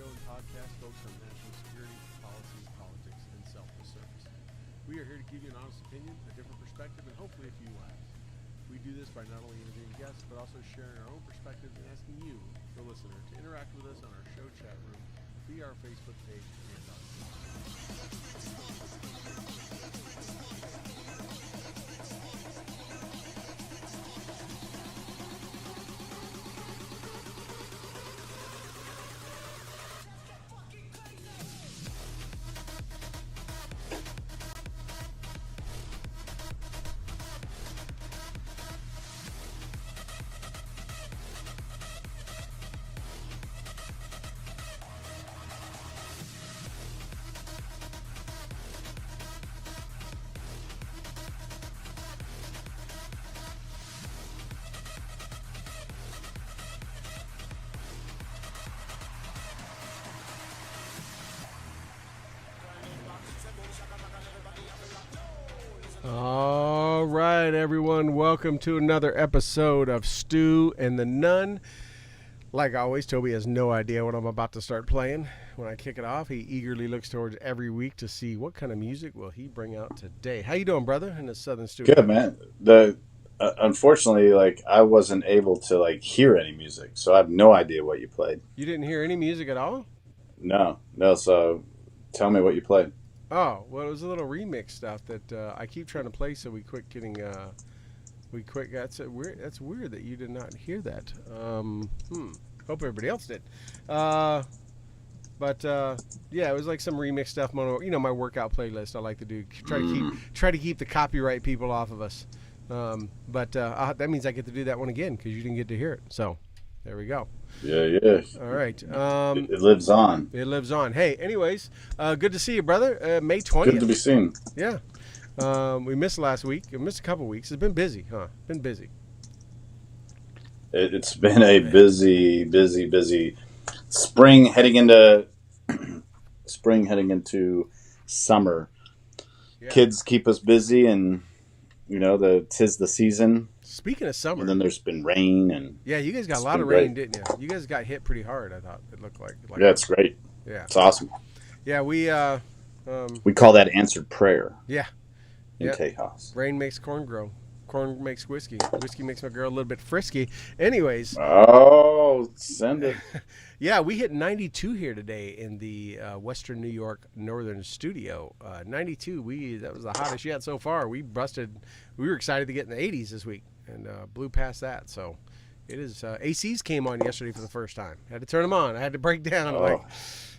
and podcast focused on national security, policy, politics, and selfless service. We are here to give you an honest opinion, a different perspective, and hopefully a few laughs. We do this by not only interviewing guests, but also sharing our own perspectives and asking you, the listener, to interact with us on our show chat room via our Facebook page and on All right, everyone. Welcome to another episode of Stu and the Nunn. Like always, Toby has no idea what I'm about to start playing. When I kick it off, he eagerly looks towards every week to see what kind of music will he bring out today. How you doing, brother, in the Southern Studio? Good, man. Unfortunately, I wasn't able to hear any music, so I have no idea what you played. You didn't hear any music at all? No. So tell me what you played. Oh, well, it was a little remix stuff that I keep trying to play, so we quit getting. That's weird. That's weird that you did not hear that. Hope everybody else did. Yeah, it was like some remix stuff. My workout playlist. I like to do. Try to keep the copyright people off of us. That means I get to do that one again because you didn't get to hear it. So there we go. Yeah. All right. It lives on. It lives on. Hey, anyways, good to see you, brother. May 20th. Good to be seen. Yeah. We missed last week. We missed a couple weeks. It's been busy, huh? Been busy. It's been a busy spring heading into summer. Yeah. Kids keep us busy, and tis the season. Speaking of summer, and then there's been rain, and yeah, you guys got a lot of rain, didn't you? You guys got hit pretty hard. I thought it looked like yeah, it's great. Yeah, it's awesome. Yeah, we call that answered prayer. Yeah, in Tejas. Rain makes corn grow. Corn makes whiskey. Whiskey makes my girl a little bit frisky. Anyways. Oh, send it. Yeah, we hit 92 here today in the Western New York Northern Studio. 92. That was the hottest yet so far. We were excited to get in the 80s this week and blew past that. So it is. ACs came on yesterday for the first time. Had to turn them on. I had to break down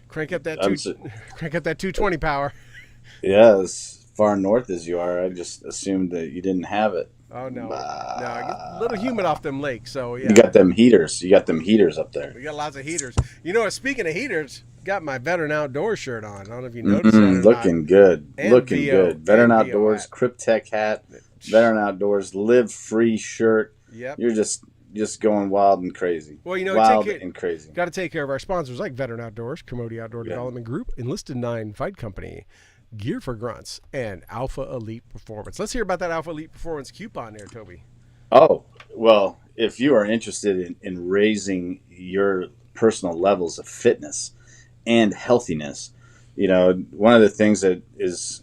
crank up that 220 power. Yeah, as far north as you are, I just assumed that you didn't have it. Oh, no. No, I get a little humid off them lakes, so yeah. You got them heaters. Up there. We got lots of heaters. Speaking of heaters, got my Veteran Outdoors shirt on. I don't know if you noticed that or Looking not. Good. And Looking VO, good. Veteran and Outdoors, Cryptek hat, Veteran Outdoors, Live Free shirt. Yep. You're just going wild and crazy. Well, and crazy. Got to take care of our sponsors like Veteran Outdoors, Commodity Outdoor Development Group, Enlisted 9 Fight Company, Gear for Grunts, and Alpha Elite Performance. Let's hear about that Alpha Elite Performance coupon there, Toby. Oh, well, if you are interested in raising your personal levels of fitness and healthiness, one of the things that is,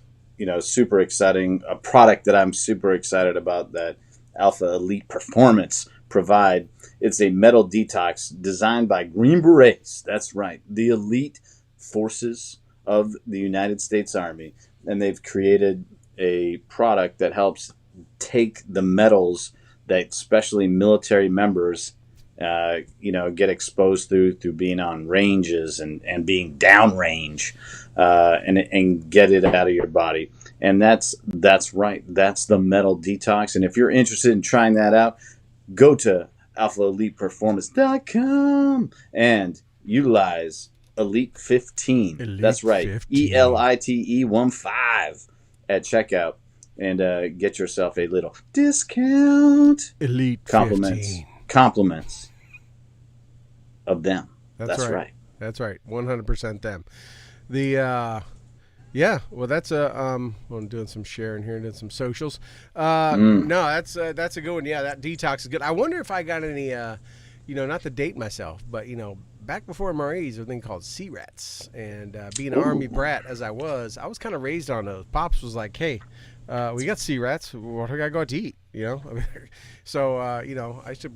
super exciting, a product that I'm super excited about that Alpha Elite Performance provide, it's a metal detox designed by Green Berets. That's right, the elite forces of the United States Army, and they've created a product that helps take the metals that especially military members get exposed through being on ranges and being downrange, and get it out of your body. And that's right, that's the metal detox. And if you're interested in trying that out, go to alphaeliteperformance.com and utilize Elite 15. That's right. 15. ELITE15 at checkout and get yourself a little discount. Elite Compliments of them. That's right. That's right. 100% them. The that's I'm doing some sharing here, doing some socials. No, that's a good one. Yeah, that detox is good. I wonder if I got any not to date myself, but back before MREs, there was a thing called C-rats. And being an Army brat as I was kind of raised on those. Pops was like, hey, we got C-rats. What do I got to eat? You know? So, I used to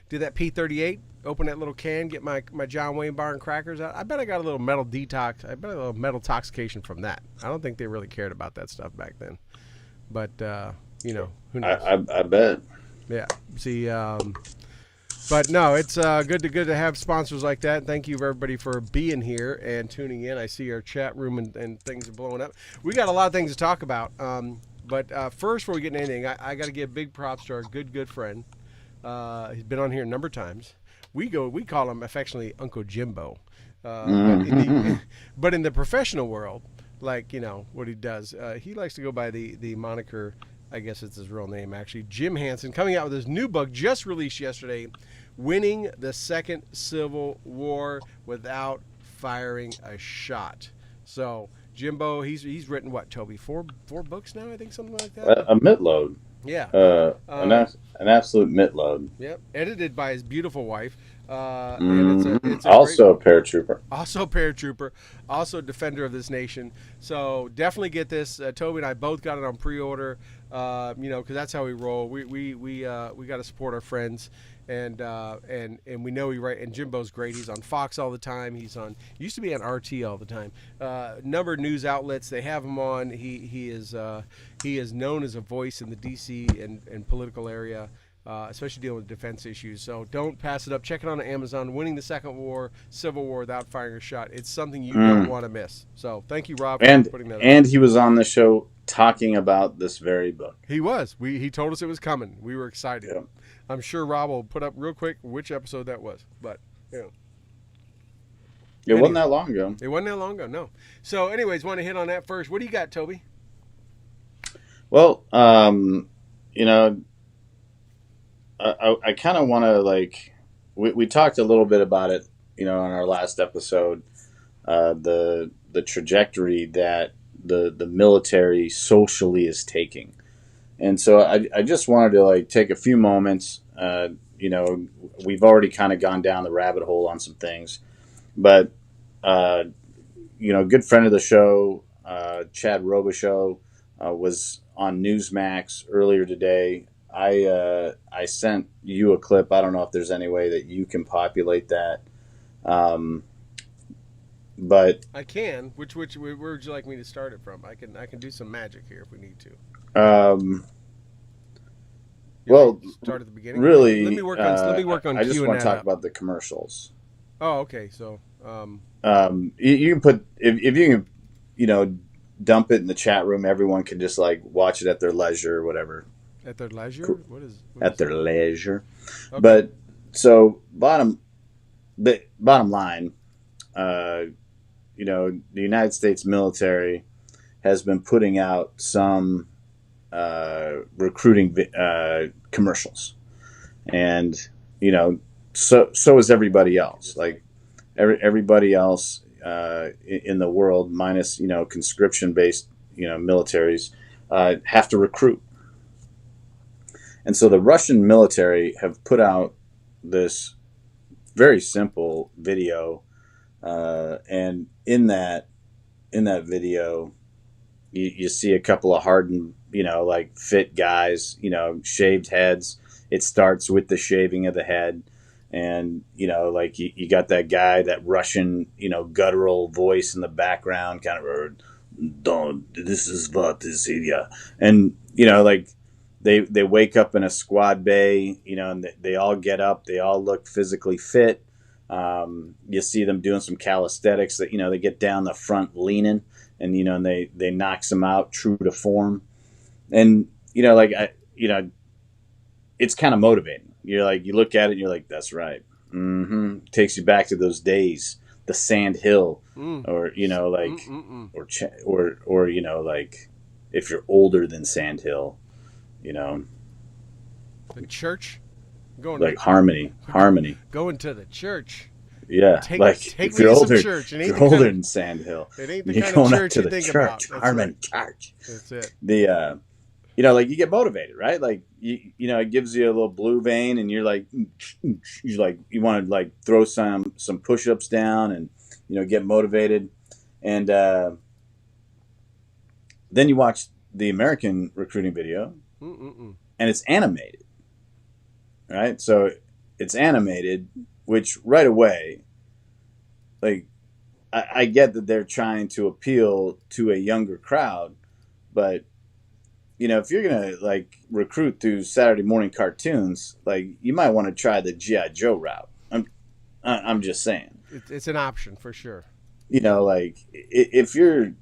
do that P38, open that little can, get my John Wayne bar and crackers out. I bet I got a little metal detox. I bet a little metal toxication from that. I don't think they really cared about that stuff back then. But, who knows? I bet. Yeah. See, but no, it's good to have sponsors like that. Thank you, everybody, for being here and tuning in. I see our chat room and things are blowing up. We got a lot of things to talk about. But first, before we get into anything, I got to give big props to our good friend. He's been on here a number of times. We call him affectionately Uncle Jimbo. But in the professional world, like, what he does, he likes to go by the moniker, I guess it's his real name, actually, Jim Hansen, coming out with his new book, just released yesterday, Winning the Second Civil War Without Firing a Shot. So, Jimbo, he's written what, Toby? Four books now, I think, something like that. A mitload. Yeah. An absolute mitload. Yep. Edited by his beautiful wife. And it's also a paratrooper. Also a paratrooper. Also a defender of this nation. So definitely get this. Toby and I both got it on pre-order. Because that's how we roll. We got to support our friends. And we know and Jimbo's great. He's on Fox all the time. He used to be on RT all the time. Number of news outlets, they have him on. He is known as a voice in the DC and political area, especially dealing with defense issues. So don't pass it up. Check it out on Amazon. Winning the Second Civil War Without Firing a Shot. It's something you don't want to miss. So thank you, Rob, for putting that up. And he was on the show talking about this very book. He was. He told us it was coming. We were excited. Yeah. I'm sure Rob will put up real quick which episode that was. But, It wasn't that long ago. It wasn't that long ago, no. So, anyways, want to hit on that first. What do you got, Toby? Well, I kind of want to, we talked a little bit about it, on our last episode, the trajectory that the military socially is taking. And so I just wanted to take a few moments. We've already kind of gone down the rabbit hole on some things, but good friend of the show, Chad Robichaux, was on Newsmax earlier today. I sent you a clip. I don't know if there's any way that you can populate that. But I can. Where would you like me to start it from? I can do some magic here if we need to. Well, start at the beginning. Really, let me work on. I just want to talk about the commercials. Oh, okay. So, you can put if you can, dump it in the chat room. Everyone can just watch it at their leisure or whatever. At their leisure? What at their leisure? Okay. But so bottom line, the United States military has been putting out some recruiting commercials, and so is everybody else. Everybody else in the world, minus conscription-based militaries, have to recruit. And so the Russian military have put out this very simple video, and in that video, you see a couple of hardened, fit guys, shaved heads. It starts with the shaving of the head, and you got that guy, that Russian, guttural voice in the background, kind of, "Don't, this is what is here," and They wake up in a squad bay, and they all get up. They all look physically fit. You see them doing some calisthenics. That they get down the front leaning, and and they knock some out true to form. And it's kind of motivating. You look at it and you're like, that's right. Mm-hmm. Takes you back to those days, the Sand Hill, or if you're older than Sand Hill. The church, Harmony. Going to the church. Yeah, take if me you're to older, some church. You're older than Sand Hill. It ain't the you're kind going of church up to you the think church, about. Harmony Church. That's it. like you get motivated, right? Like it gives you a little blue vein, and you're like, you want to like throw some push-ups down, and get motivated, and then you watch the American recruiting video, Mm-mm-mm. and it's animated, right? So it's animated, which right away, like I get that they're trying to appeal to a younger crowd, but if you're gonna like recruit through Saturday morning cartoons, like you might want to try the GI Joe route. I'm just saying. It's an option for sure. Like if you're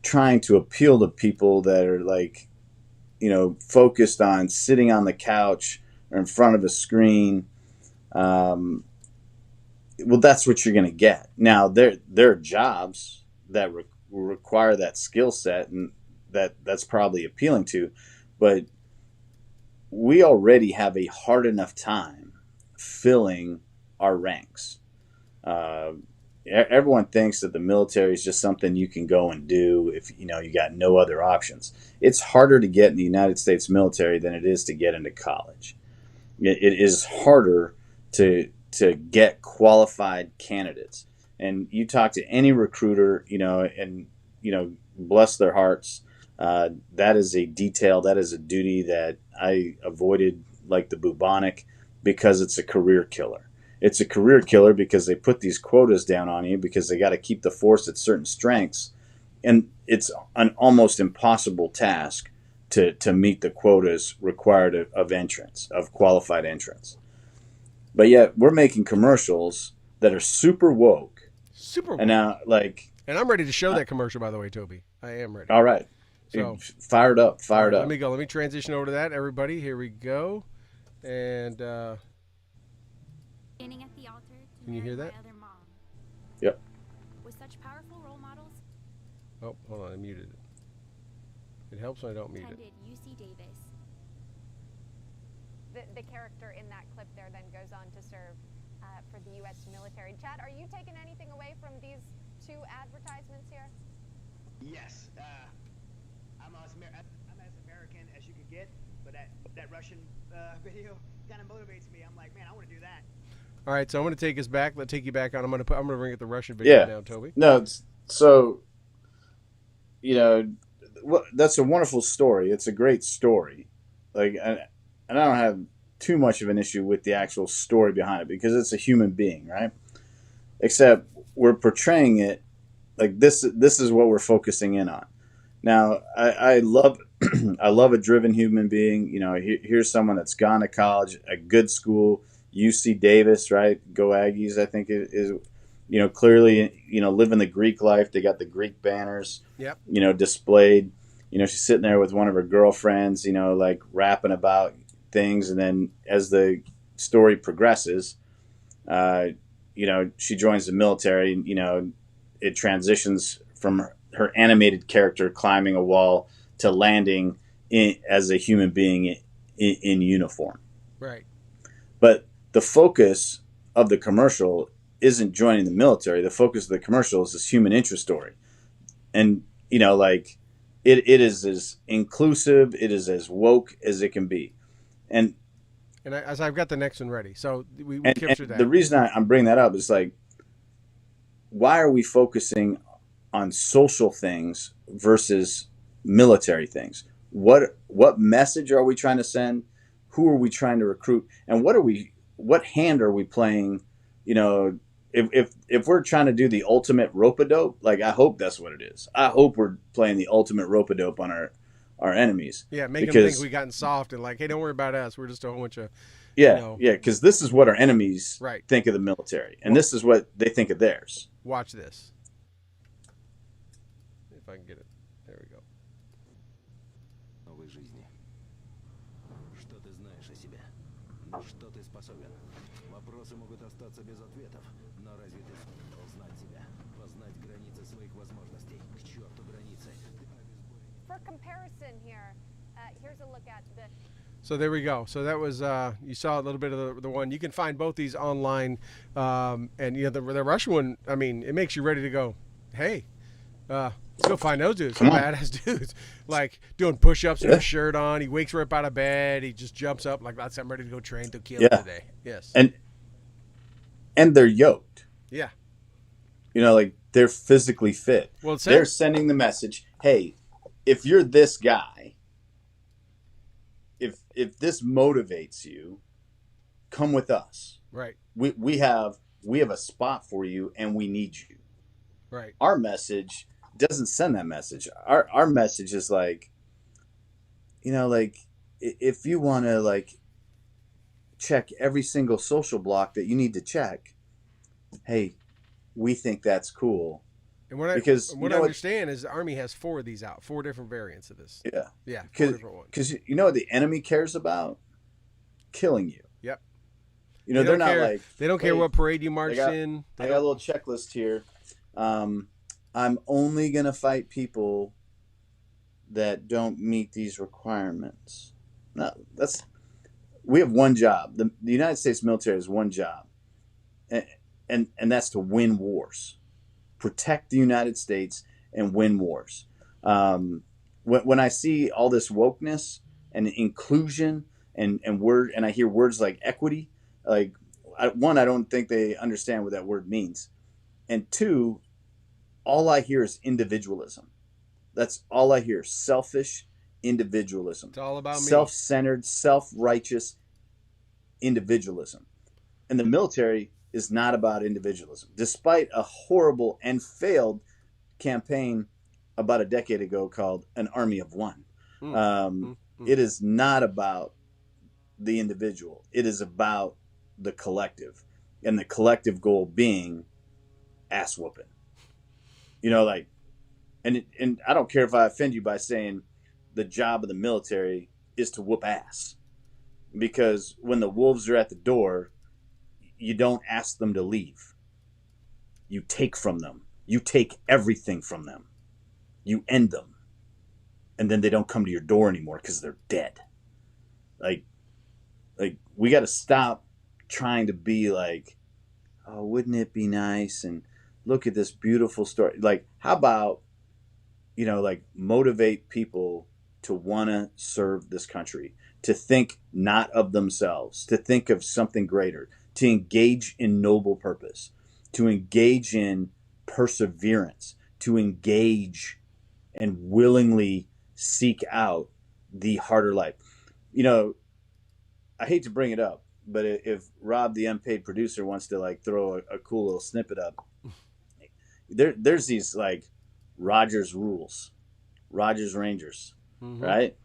trying to appeal to people that are like, focused on sitting on the couch or in front of a screen, well, that's what you're gonna get. Now there are jobs that require that skill set, and that's probably appealing to, but we already have a hard enough time filling our ranks. Uh, Everyone thinks that the military is just something you can go and do if you got no other options. It's harder to get in the United States military than it is to get into college. It is harder to get qualified candidates. And you talk to any recruiter, and bless their hearts, that is a detail, that is a duty that I avoided like the bubonic, because it's a career killer. It's a career killer because they put these quotas down on you because they got to keep the force at certain strengths, and it's an almost impossible task to meet the quotas required of entrance, of qualified entrance. But yet we're making commercials that are super woke. Super And woke. now, like, And I'm ready to show that commercial, by the way, Toby. I am ready. all right, So fired up, fired Let up. me go. Let me transition over to that, everybody. Here we go. And Standing at the altar to Can you hear marry that? my other mom. Yep. With such powerful role models, oh, hold on, I muted it. It helps when I don't mute it. attended UC Davis. The character in that clip there then goes on to serve for the U.S. military. Chad, are you taking anything away from these two advertisements here? Yes. I'm as American as you could get, but that Russian video kind of motivates me. I'm like, man, I want to do that. All right, so I'm going to take us back. Let's take you back on. I'm going to bring up the Russian video Yeah. now, Toby. No, so that's a wonderful story. It's a great story. Like, and I don't have too much of an issue with the actual story behind it because it's a human being, right? Except we're portraying it like this. This is what we're focusing in on. Now, I love I love a driven human being. Here's someone that's gone to college, a good school, UC Davis, right? Go Aggies, I think it is. Clearly, living the Greek life. They got the Greek banners, Yep. Displayed. She's sitting there with one of her girlfriends, like rapping about things. And then as the story progresses, she joins the military, and, it transitions from her animated character climbing a wall to landing as a human being in uniform. Right. But the focus of the commercial isn't joining the military. The focus of the commercial is this human interest story. And, it is as inclusive, it is as woke as it can be. And as I've got the next one ready. So we captured that. The reason I'm bringing that up is like, why are we focusing on social things versus military things? What message are we trying to send? Who are we trying to recruit? And what hand are we playing? If we're trying to do the ultimate rope-a-dope, like I hope that's what it is. I hope we're playing the ultimate rope-a-dope on our enemies. Yeah, make them think we gotten soft and like, hey, don't worry about us. We're just a whole bunch of yeah, because this is what our enemies right. think of the military, and this is what they think of theirs. Watch this. If I can get it. There we go. Новой жизни. Что ты знаешь о себе? На что ты способен? Вопросы могут остаться без ответов, но разве ты сумел узнать себя, познать границы своих возможностей? К черту границы. For comparison here, here's a look at the... So there we go. So that was you saw a little bit of the one. You can find both these online, and the Russian one. I mean, it makes you ready to go. Hey, Let's go find those dudes. Come Some on. badass dudes. Like doing push-ups with a shirt on. He wakes right up out of bed. He just jumps up like, I'm ready to go train to kill Yeah. today. Yes. And they're yoked. Yeah. You know, like they're physically fit. Well, They're sending the message, hey, if you're this guy, if this motivates you, come with us. right. We have a spot for you and we need you. Right. Our message doesn't send that message. Our message is like, you know, like if you want to like check every single social block that you need to check, hey, we think that's cool. And what Because, I you know what- understand is the Army has 4 of these out, 4 different variants of this. Yeah. Yeah, 4 Because different ones. you know what the enemy cares about? Killing you. Yep. You know, They they're don't not care- like, They don't care "Hey, what parade you marched got- in. They I got a don't- little checklist here. I'm only going to fight people that don't meet these requirements. No, we have one job. The United States military has one job, and that's to win wars, protect the United States, and win wars. When I see all this wokeness and inclusion and I hear words like equity, like I don't think they understand what that word means, and 2, all I hear is individualism. That's all I hear. Selfish individualism. It's all about me. Self-centered, self-righteous individualism. And the military is not about individualism. Despite a horrible and failed campaign about a decade ago called An Army of One. It is not about the individual. It is about the collective. And the collective goal being ass whooping. You know, like, and I don't care if I offend you by saying the job of the military is to whoop ass. Because when the wolves are at the door, you don't ask them to leave. You take from them. You take everything from them. You end them. And then they don't come to your door anymore because they're dead. Like we got to stop trying to be like, oh, wouldn't it be nice? And look at this beautiful story. Like, how about, you know, like motivate people to want to serve this country, to think not of themselves, to think of something greater, to engage in noble purpose, to engage in perseverance, to engage and willingly seek out the harder life. You know, I hate to bring it up, but if Rob, the unpaid producer, wants to like throw a cool little snippet up, there's these like Rogers rules, Rogers Rangers, right?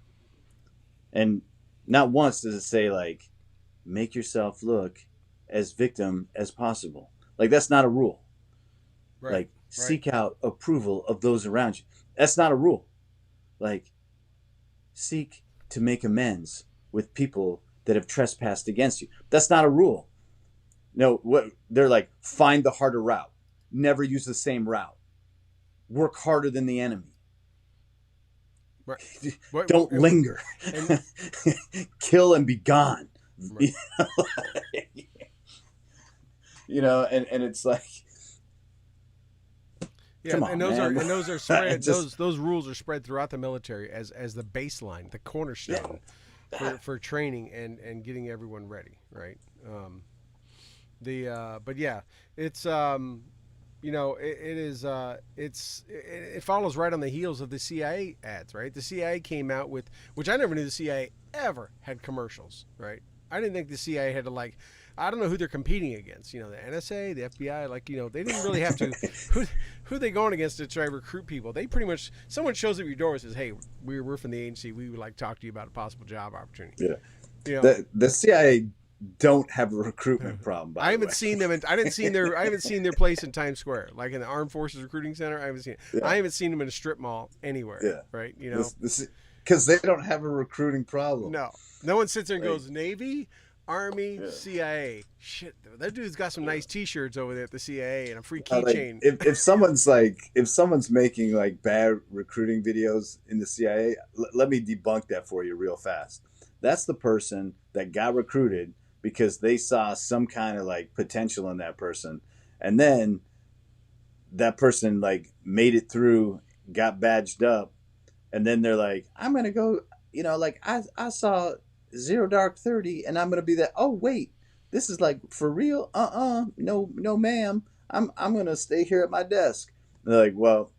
And not once does it say like, make yourself look as victim as possible. Like that's not a rule. Right. Like seek out approval of those around you. That's not a rule. Like seek to make amends with people that have trespassed against you. That's not a rule. No, what they're like, find the harder route. Never use the same route. Work harder than the enemy. Right. Don't linger. and- Kill and be gone. Right. You know, and it's like, Yeah, come on, and those man. are spread. Just- those rules are spread throughout the military as the baseline, the cornerstone for training and getting everyone ready. Right. But yeah, it's you know, it follows right on the heels of the CIA ads, right? The CIA came out with, which I never knew the CIA ever had commercials, right? I didn't think the CIA had to like, I don't know who they're competing against, you know, the NSA, the FBI, like, you know, they didn't really have to, who are they going against to try to recruit people? They pretty much, someone shows up at your door and says, hey, we're from the agency, we would like to talk to you about a possible job opportunity. Yeah. You know, The CIA don't have a recruitment problem. By I the haven't way. seen them. I haven't seen their place in Times Square, like in the Armed Forces Recruiting Center. I haven't seen it. Yeah. I haven't seen them in a strip mall anywhere. Yeah. Right. You know. Because they don't have a recruiting problem. No one sits there and Like- goes Navy, Army, Yeah. CIA. Shit, that dude's got some nice T-shirts over there at the CIA and a free Like, keychain. if someone's making like bad recruiting videos in the CIA, let me debunk that for you real fast. That's the person that got recruited because they saw some kind of like potential in that person, and then that person like made it through got badged up, and then they're like, I'm gonna go, like I saw Zero Dark 30, and I'm gonna be that. Oh wait, this is like for real? No, no, ma'am. I'm gonna stay here at my desk. And they're like, well,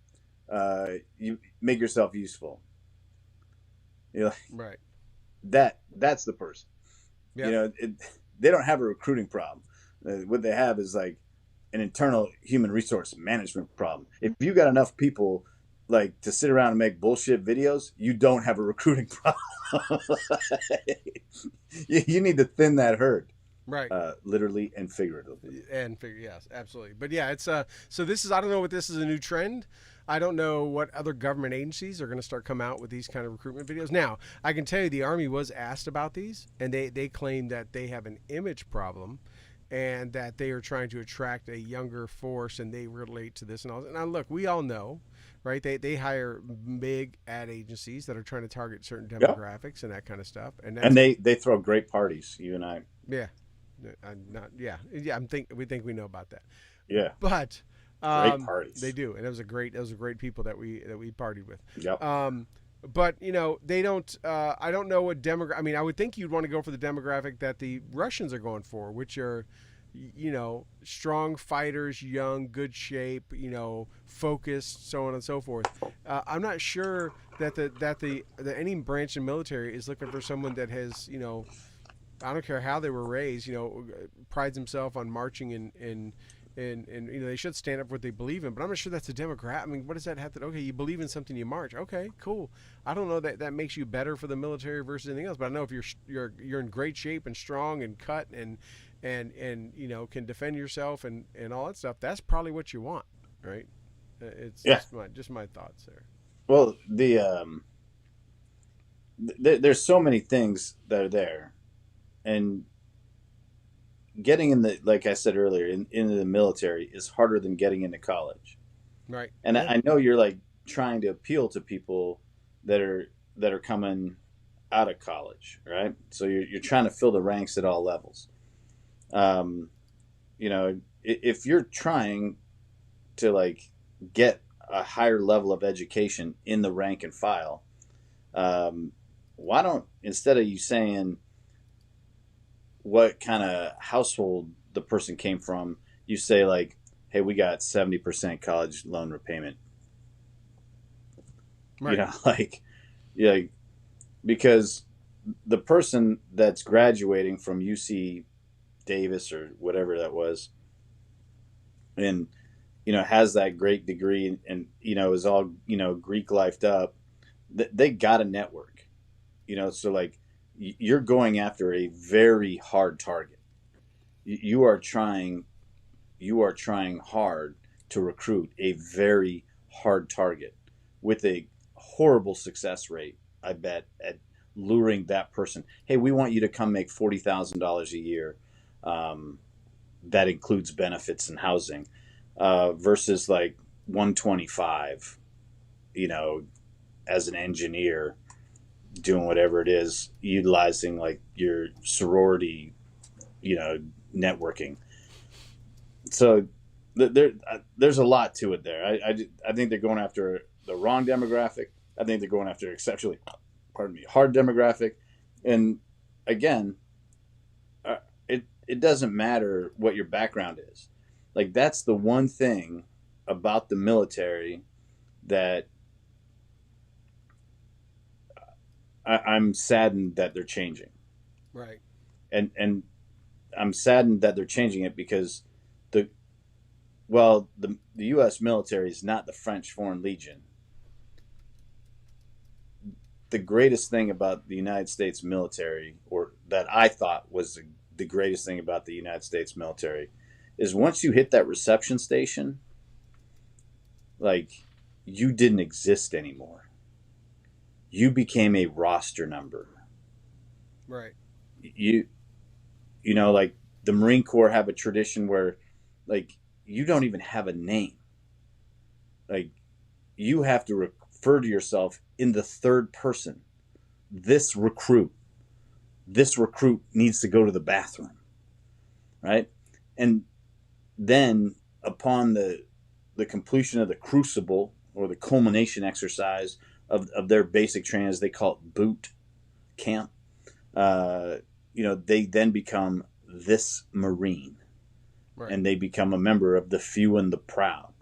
you make yourself useful. Like, Right. that's the person. Yeah. They don't have a recruiting problem. What they have is like an internal human resource management problem. If you got enough people like to sit around and make bullshit videos, you don't have a recruiting problem. You need to thin that herd, Right. literally and figuratively. And figure, yes, absolutely. But yeah, it's so this is, I don't know what this is, a new trend. I don't know what other government agencies are going to start come out with these kind of recruitment videos. Now, I can tell you the Army was asked about these, and they claim that they have an image problem, and that they are trying to attract a younger force, and they relate to this and all. Now, look, we all know, right? They hire big ad agencies that are trying to target certain Yep. demographics and that kind of stuff, and And they throw great parties. You and I, yeah, I'm not yeah. We think we know about that. yeah, But great parties. they do, and those are great people that we partied with. Yep. But they don't. I don't know what demographic. I mean, I would think you'd want to go for the demographic that the Russians are going for, which are, strong fighters, young, good shape, focused, so on and so forth. I'm not sure that any branch in military is looking for someone that has, I don't care how they were raised, prides himself on marching and they should stand up for what they believe in. But I'm not sure that's a demographic. I mean, what does that have to? Okay, you believe in something, you march. Okay, cool. I don't know that makes you better for the military versus anything else. But I know if you're in great shape and strong and cut and can defend yourself and all that stuff, that's probably what you want, right? It's Yeah. just my thoughts there. Well, there's so many things that are there, and getting in the, like I said earlier, into the military is harder than getting into college. Right. And Yeah. I know you're like trying to appeal to people that are coming out of college, right? So you're trying to fill the ranks at all levels. If you're trying to like get a higher level of education in the rank and file, why don't, instead of you saying what kind of household the person came from, you say like, hey, we got 70% college loan repayment. Right. Because the person that's graduating from UC Davis or whatever that was, and has that great degree and is all Greek lifed up, they got a network, so like you're going after a very hard target. You are trying hard to recruit a very hard target with a horrible success rate, I bet, at luring that person. Hey, we want you to come make $40,000 a year. That includes benefits and housing, versus like 125, as an engineer doing whatever it is, utilizing like your sorority, networking. So there's a lot to it there. I think they're going after the wrong demographic. I think they're going after exceptionally, hard demographic. And again, it doesn't matter what your background is. Like that's the one thing about the military that I'm saddened that they're changing. Right. And I'm saddened that they're changing it because the U.S. military is not the French Foreign Legion. The greatest thing about the United States military, or that I thought was the greatest thing about the United States military, is once you hit that reception station, like you didn't exist anymore. You became a roster number. Right. Like the Marine Corps have a tradition where like you don't even have a name. Like you have to refer to yourself in the third person. This recruit needs to go to the bathroom, right? And then upon the completion of the crucible, or the culmination exercise of their basic training, as they call it, boot camp. They then become this Marine, Right. and they become a member of the few and the proud,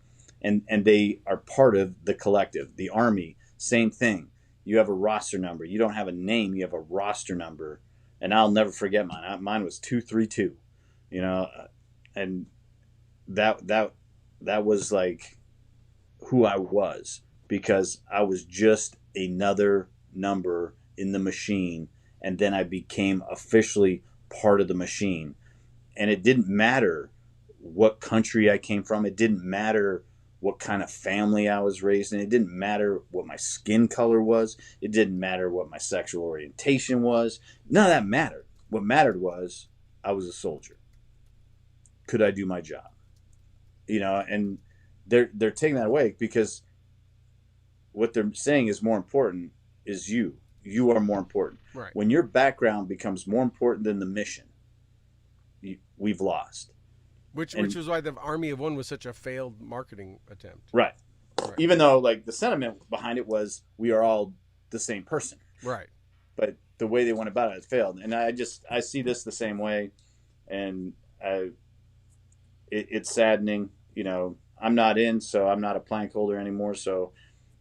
and they are part of the collective. The Army, same thing. You have a roster number. You don't have a name. You have a roster number, and I'll never forget mine. Mine was 232. And that was like who I was, because I was just another number in the machine, and then I became officially part of the machine. And it didn't matter what country I came from. It didn't matter what kind of family I was raised in. It didn't matter what my skin color was. It didn't matter what my sexual orientation was. None of that mattered. What mattered was I was a soldier. Could I do my job? And they're taking that away, because what they're saying is more important is you. You are more important. Right. When your background becomes more important than the mission, we've lost. Which was why the Army of One was such a failed marketing attempt. Right. Even though, like, the sentiment behind it was we are all the same person. Right. But the way they went about it failed. And I see this the same way, and it's saddening. I'm not in, so I'm not a plank holder anymore. So,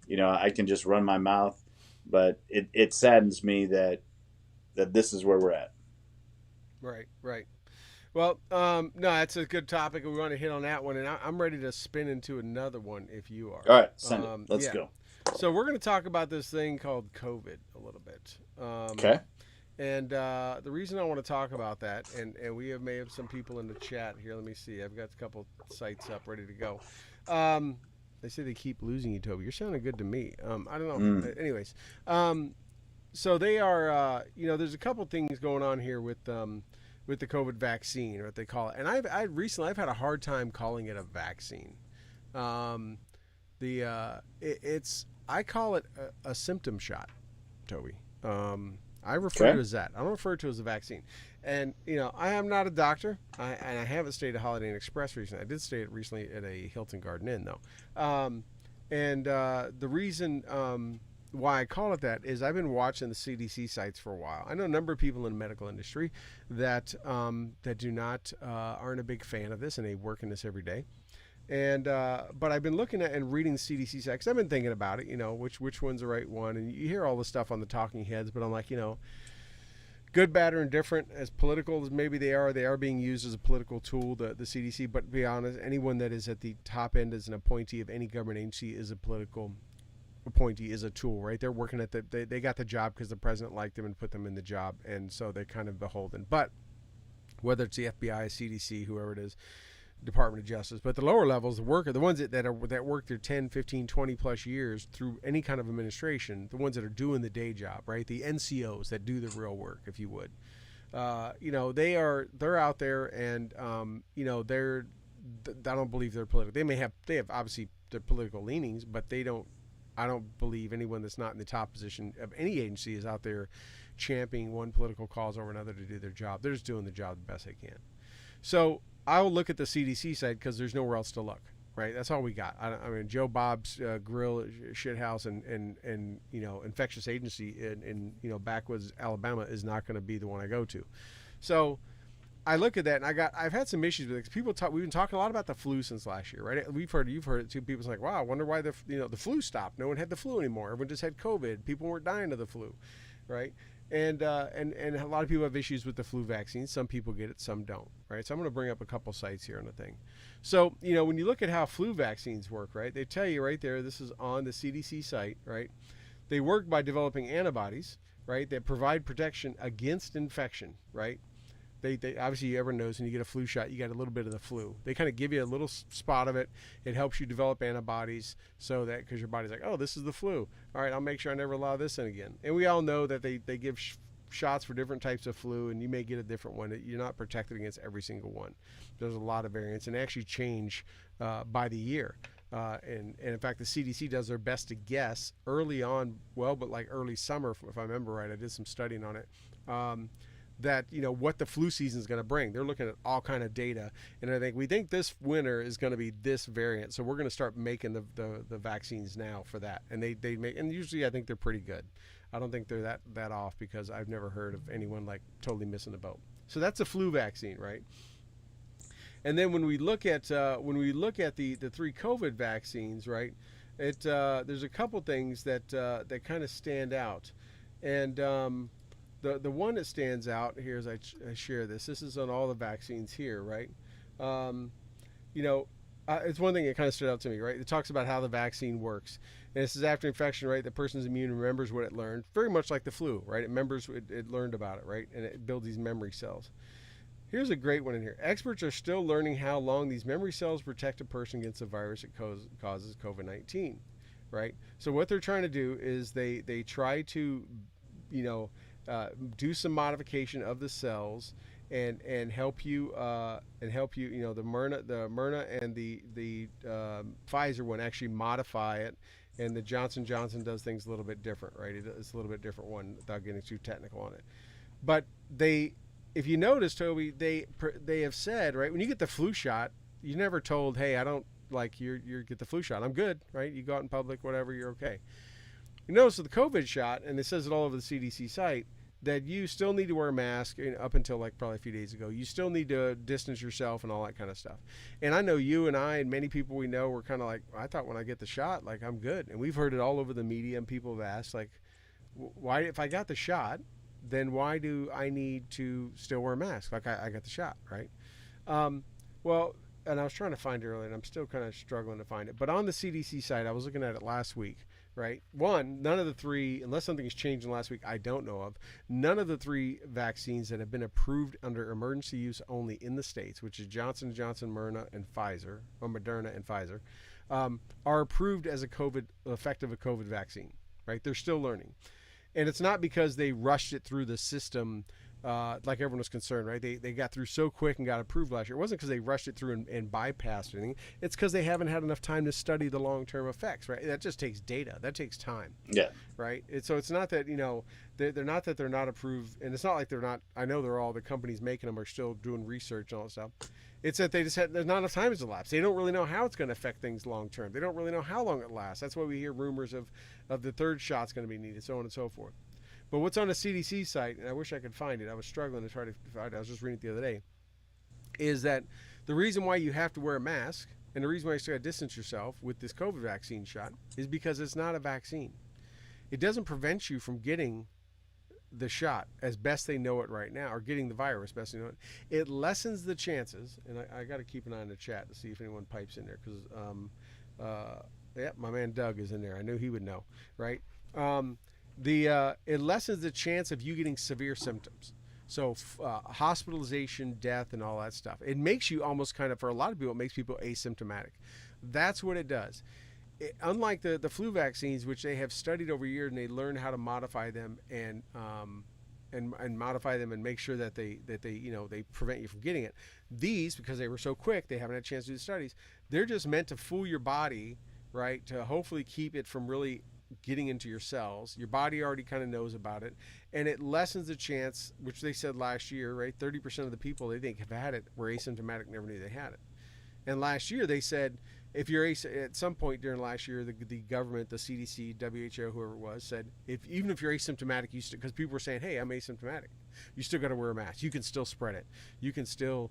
I can just run my mouth, but it saddens me that this is where we're at. Right. Right. Well, no, that's a good topic. We want to hit on that one, and I'm ready to spin into another one if you are. All right, send it. Let's go. So we're going to talk about this thing called COVID a little bit. Okay. And the reason I want to talk about that, and we may have some people in the chat here. Let me see. I've got a couple sites up ready to go. They say they keep losing you, Toby. You're sounding good to me. I don't know. Anyways, so they are. There's a couple things going on here with the COVID vaccine, or what they call it. And I've had a hard time calling it a vaccine. I call it a symptom shot, Toby. I refer to it as that. I don't refer to it as a vaccine. And, I am not a doctor, and I haven't stayed at Holiday Inn Express recently. I did stay recently at a Hilton Garden Inn, though. The reason why I call it that is I've been watching the CDC sites for a while. I know a number of people in the medical industry that aren't a big fan of this, and they work in this every day. And but I've been looking at and reading the CDC sites. I've been thinking about it, which one's the right one. And you hear all this stuff on the talking heads, but I'm like, good, bad, or indifferent, as political as maybe they are being used as a political tool, the CDC. But to be honest, anyone that is at the top end as an appointee of any government agency is a political appointee, is a tool, right? They're working at they got the job because the president liked them and put them in the job, and so they're kind of beholden. But whether it's the FBI, CDC, whoever it is, Department of Justice, but the lower levels, the ones that work their 10, 15, 20 plus years through any kind of administration, the ones that are doing the day job, right? The NCOs that do the real work, if you would, they're out there, and I don't believe they're political. They have obviously their political leanings, but I don't believe anyone that's not in the top position of any agency is out there championing one political cause over another to do their job. They're just doing the job the best they can. So I'll look at the CDC site because there's nowhere else to look, right? That's all we got. I mean, Joe Bob's grill shithouse and infectious agency in backwoods Alabama is not going to be the one I go to. So I look at that, and I've had some issues with it. We've been talking a lot about the flu since last year, right? You've heard it too. People's like, wow, I wonder why the flu stopped. No one had the flu anymore. Everyone just had COVID. People weren't dying of the flu, right? And a lot of people have issues with the flu vaccine. Some people get it, some don't, right? So I'm going to bring up a couple sites here on the thing. So, when you look at how flu vaccines work, right, they tell you right there, this is on the CDC site, right? They work by developing antibodies, right, that provide protection against infection, right? They obviously, everyone knows when you get a flu shot, you get a little bit of the flu. They kind of give you a little spot of it. It helps you develop antibodies so that, because your body's like, oh, this is the flu. All right, I'll make sure I never allow this in again. And we all know that they give shots for different types of flu, and you may get a different one. You're not protected against every single one. There's a lot of variants, and they actually change by the year. And in fact, the CDC does their best to guess early on, but like early summer, if I remember right. I did some studying on it. that what the flu season is going to bring. They're looking at all kind of data, and I think we think this winter is going to be this variant, so we're going to start making the vaccines now for that. And they make, and usually I think they're pretty good. I don't think they're that off, because I've never heard of anyone like totally missing the boat. So that's a flu vaccine, right? And then when we look at the 3 COVID vaccines, right? There's a couple things that kind of stand out, and the one that stands out here as I share this. This is on all the vaccines here, right? It's one thing that kind of stood out to me, right? It talks about how the vaccine works, and this is after infection, right? The person's immune remembers what it learned, very much like the flu, right? It learned about it, right? And it builds these memory cells. Here's a great one in here. Experts are still learning how long these memory cells protect a person against the virus that causes COVID-19, right? So what they're trying to do is they try to, do some modification of the cells and help you the Myrna and the Pfizer one actually modify it, and the Johnson & Johnson does things a little bit different, right? It's a little bit different one without getting too technical on it. But if you notice, Toby, they have said, right, when you get the flu shot, you're never told, hey, I don't like you get the flu shot. I'm good, right? You go out in public, whatever, you're okay. You notice with the COVID shot, and it says it all over the CDC site, that you still need to wear a mask up until like probably a few days ago. You still need to distance yourself and all that kind of stuff. And I know you and I and many people we know were kind of like, I thought when I get the shot, like I'm good. And we've heard it all over the media, and people have asked, like, why, if I got the shot, then why do I need to still wear a mask? Like I got the shot, right? Well, and I was trying to find it earlier, and I'm still kind of struggling to find it. But on the CDC site, I was looking at it last week, right? One, none of the 3, unless something has changed in the last week I don't know of, none of the 3 vaccines that have been approved under emergency use only in the States, which is Johnson & Johnson, Myrna, and Pfizer, or Moderna and Pfizer, are approved as effective a COVID vaccine, right? They're still learning. And it's not because they rushed it through the system like everyone was concerned, right? They got through so quick and got approved last year. It wasn't because they rushed it through and bypassed anything. It's because they haven't had enough time to study the long-term effects, right? That just takes data. That takes time. Yeah. Right? So it's not that, they're not that they're not approved. And it's not like they're not, I know they're all, the companies making them are still doing research and all that stuff. It's that there's not enough time has elapsed. They don't really know how it's going to affect things long-term. They don't really know how long it lasts. That's why we hear rumors of the 3rd shot's going to be needed, so on and so forth. But what's on the CDC site, and I wish I could find it, I was struggling to try to find it, I was just reading it the other day, is that the reason why you have to wear a mask, and the reason why you still got to distance yourself with this COVID vaccine shot, is because it's not a vaccine. It doesn't prevent you from getting the shot as best they know it right now, or getting the virus best they know it. It lessens the chances, and I got to keep an eye on the chat to see if anyone pipes in there, because my man Doug is in there. I knew he would know, right? It lessens the chance of you getting severe symptoms. So hospitalization, death, and all that stuff. It makes you almost kind of, for a lot of people, it makes people asymptomatic. That's what it does. Unlike the flu vaccines, which they have studied over years, and they learn how to modify them and modify them and make sure that they prevent you from getting it. These, because they were so quick, they haven't had a chance to do the studies. They're just meant to fool your body, right? To hopefully keep it from really getting into your cells. Your body already kind of knows about it, and it lessens the chance, which they said last year, right? 30% of the people they think have had it were asymptomatic, never knew they had it. And last year they said, if you're at some point during last year, the government, the CDC, WHO, whoever it was, said even if you're asymptomatic, because people were saying, hey, I'm asymptomatic, you still got to wear a mask. You can still spread it. You can still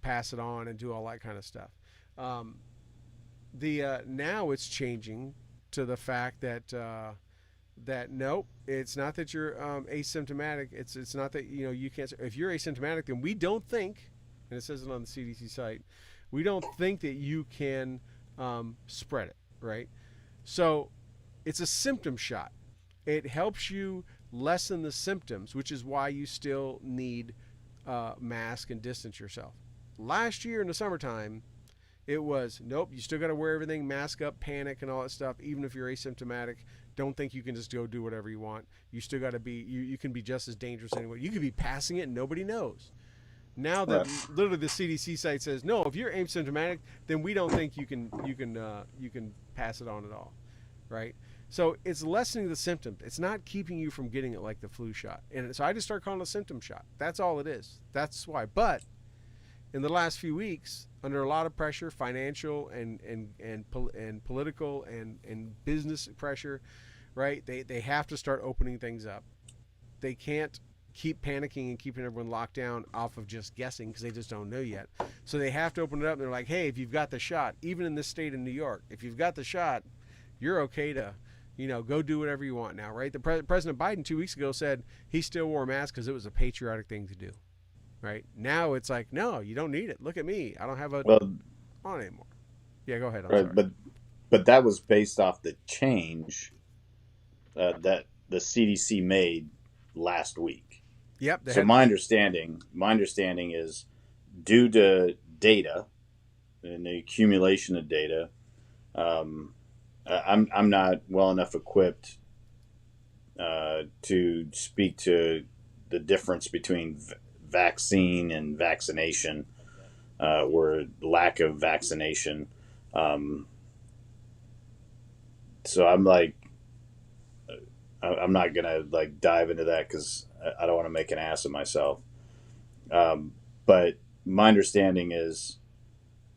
pass it on and do all that kind of stuff. Now it's changing to the fact that nope, it's not that you're asymptomatic. It's not that you can't. If you're asymptomatic, then we don't think, and it says it on the CDC site, we don't think that you can spread it, right? So it's a symptom shot. It helps you lessen the symptoms, which is why you still need mask and distance yourself. Last year in the summertime, it was, nope, you still got to wear everything, mask up, panic, and all that stuff, even if you're asymptomatic. Don't think you can just go do whatever you want. You still got to be, you can be just as dangerous anyway. You could be passing it and nobody knows. Now that literally the CDC site says, no, if you're asymptomatic, then we don't think you can pass it on at all, right? So it's lessening the symptoms. It's not keeping you from getting it like the flu shot. And so I just start calling it a symptom shot. That's all it is. That's why. But in the last few weeks, under a lot of pressure, financial and political and business pressure, right? They have to start opening things up. They can't keep panicking and keeping everyone locked down off of just guessing because they just don't know yet. So they have to open it up. And they're like, hey, if you've got the shot, even in this state of New York, if you've got the shot, you're okay to, go do whatever you want now, right? President Biden 2 weeks ago said he still wore a mask because it was a patriotic thing to do, right? Now it's like, no, you don't need it. Look at me. I don't have a on anymore. Yeah, go ahead. I'm sorry. But that was based off the change that the CDC made last week. Yep. So my understanding is due to data and the accumulation of data. I'm not well enough equipped to speak to the difference between vaccine and vaccination, or lack of vaccination. So I'm like, I'm not gonna like dive into that because I don't want to make an ass of myself. But my understanding is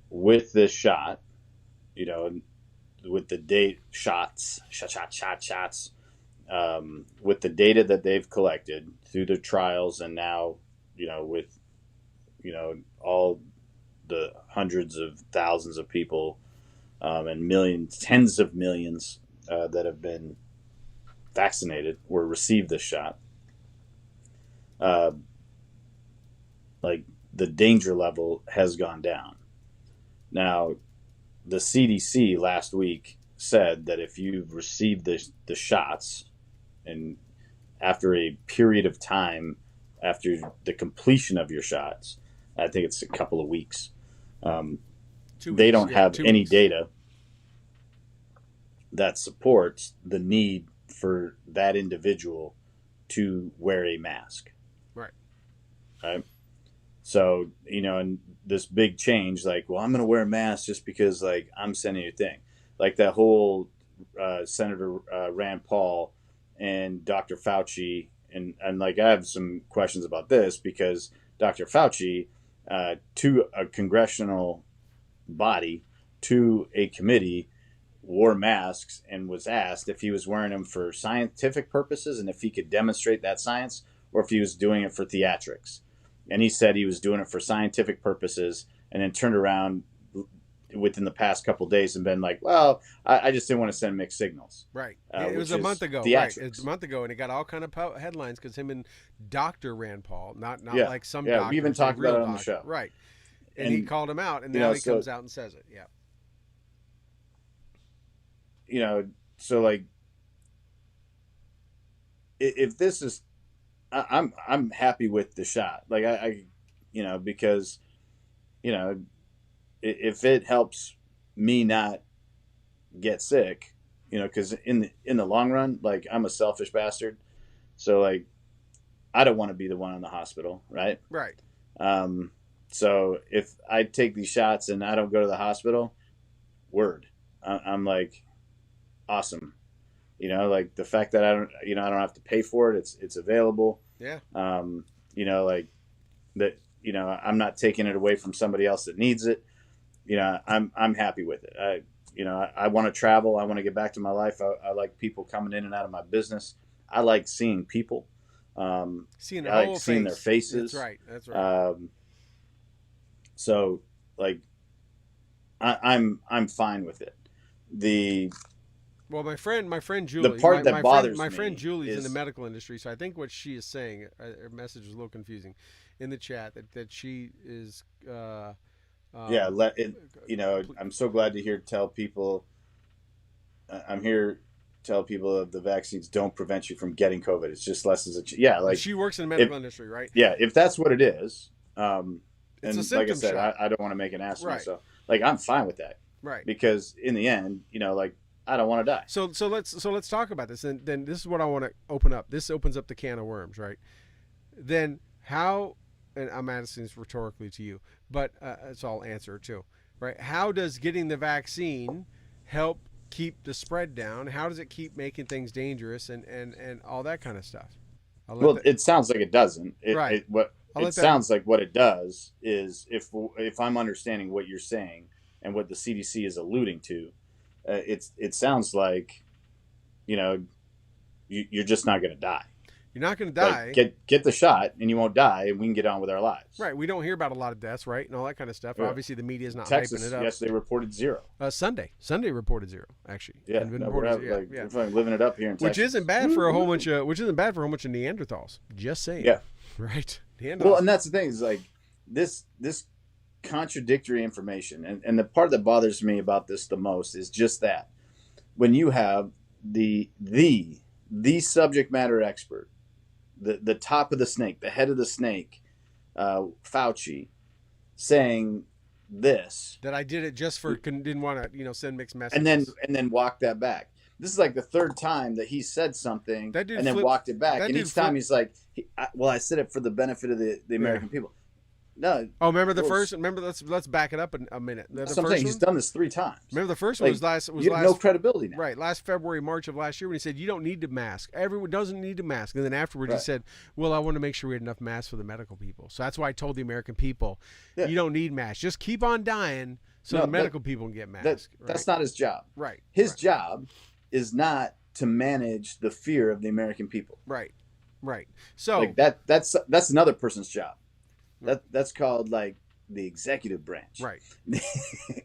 with this shot, with the shots, with the data that they've collected through the trials, and now, with, all the hundreds of thousands of people, and millions, tens of millions, that have been vaccinated or received this shot, like the danger level has gone down. Now, the CDC last week said that if you've received the shots, and after a period of time after the completion of your shots, I think it's a couple of weeks, they don't have any data that supports the need for that individual to wear a mask. Right. So, and this big change, like, well, I'm going to wear a mask just because, like, I'm sending you a thing. Like that whole Senator Rand Paul and Dr. Fauci. And like, I have some questions about this because Dr. Fauci, to a congressional body, to a committee, wore masks and was asked if he was wearing them for scientific purposes and if he could demonstrate that science, or if he was doing it for theatrics. And he said he was doing it for scientific purposes, and then turned around within the past couple of days and been like, well, I just didn't want to send mixed signals. Right. It was a month ago. Theatrics. Right. It was a month ago, and it got all kind of headlines because him and Dr. Rand Paul, not like some doctor. Yeah, we even talked about it on the show. Right. And he called him out, and now he comes out and says it. Yeah. So like, if this is, I'm happy with the shot. Like I because, if it helps me not get sick, because in the long run, like, I'm a selfish bastard. So like, I don't want to be the one in the hospital. Right. Right. So if I take these shots and I don't go to the hospital, I'm like, awesome. Like the fact that I don't have to pay for it. It's available. Yeah. Like that, I'm not taking it away from somebody else that needs it. I'm happy with it. I want to travel. I want to get back to my life. I like people coming in and out of my business. I like seeing people. Seeing their I whole like seeing their faces. That's right. So like, I'm fine with it. Well, my friend Julie. The part that bothers me. My friend Julie's is, in the medical industry, so I think what she is saying, her message is a little confusing, in the chat that she is. I'm so glad to tell people. I'm here to tell people that the vaccines don't prevent you from getting COVID. It's just lessens like she works in the medical industry, right? Yeah, if that's what it is, and like I said, shot. I don't want to make an ass of myself. Like, I'm fine with that, right? Because in the end, like, I don't want to die. So let's talk about this. And then this is what I want to open up. This opens up the can of worms, right? Then how? And I'm asking this rhetorically to you, but it's all answer too, right? How does getting the vaccine help keep the spread down? How does it keep making things dangerous and all that kind of stuff? Well, it sounds like it doesn't. Right. It sounds like what it does is, if I'm understanding what you're saying and what the CDC is alluding to, it sounds like, you're just not going to die. You're not going to die. Like, get the shot and you won't die, and we can get on with our lives. Right. We don't hear about a lot of deaths, right, and all that kind of stuff. Yeah. Obviously, the media is not Texas, hyping it up. yes, they reported 0. Sunday reported 0, actually. Yeah, And no, reported, we're fucking living it up here in Texas. which isn't bad for a whole bunch of Neanderthals. Just saying. Yeah. Right. Neanderthals. Well, and that's the thing is, like, this contradictory information, and the part that bothers me about this the most is just that when you have the subject matter expert, the top of the snake, the head of the snake, Fauci, saying this, that I did it just for didn't want to send mixed messages, and then walk that back. This is like the third time that he said something That dude and then flipped- walked it back, that and dude each time flipped- he's like, I said it for the benefit of the American people. No. Oh, remember the Well, first? Remember, let's back it up a minute. The That's what I'm first saying. He's one? done this 3 times. Remember the first one was last. You have no credibility now. Right, last February, March of last year, when he said you don't need to mask. Everyone doesn't need to mask, and then afterwards he Right. said, "Well, I want to make sure we had enough masks for the medical people." So that's why I told the American people, Yeah. you don't need masks. Just keep on dying, so No, the medical people can get masks. That's not his job. right. His right. job is not to manage the fear of the American people. Right. So Like that's another person's job. That's called like the executive branch. right.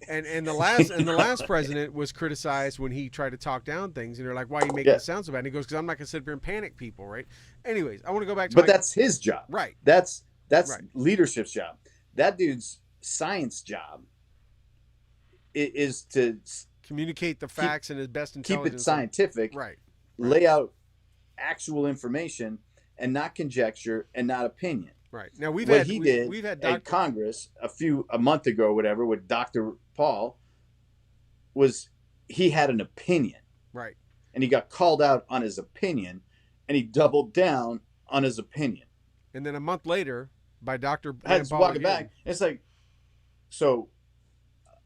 and the last president was criticized when he tried to talk down things, and they're like, "Why are you making Yeah. it sound so bad?" And he goes, "Because I'm not going to sit here and panic people." Right. Anyways, I want to go back to But that's his job. right. That's Right. leadership's job. That dude's science job is to Communicate the facts and his best keep intelligence. it scientific, Right. lay out actual information, and not conjecture and not opinion. Right. Now we've What had he we, did we've had at Congress a month ago or whatever with Dr. Paul was he had an opinion, right. and he got called out on his opinion, and he doubled down on his opinion. And then a month later, by Dr. I had to Paul walk it again. back. It's like, so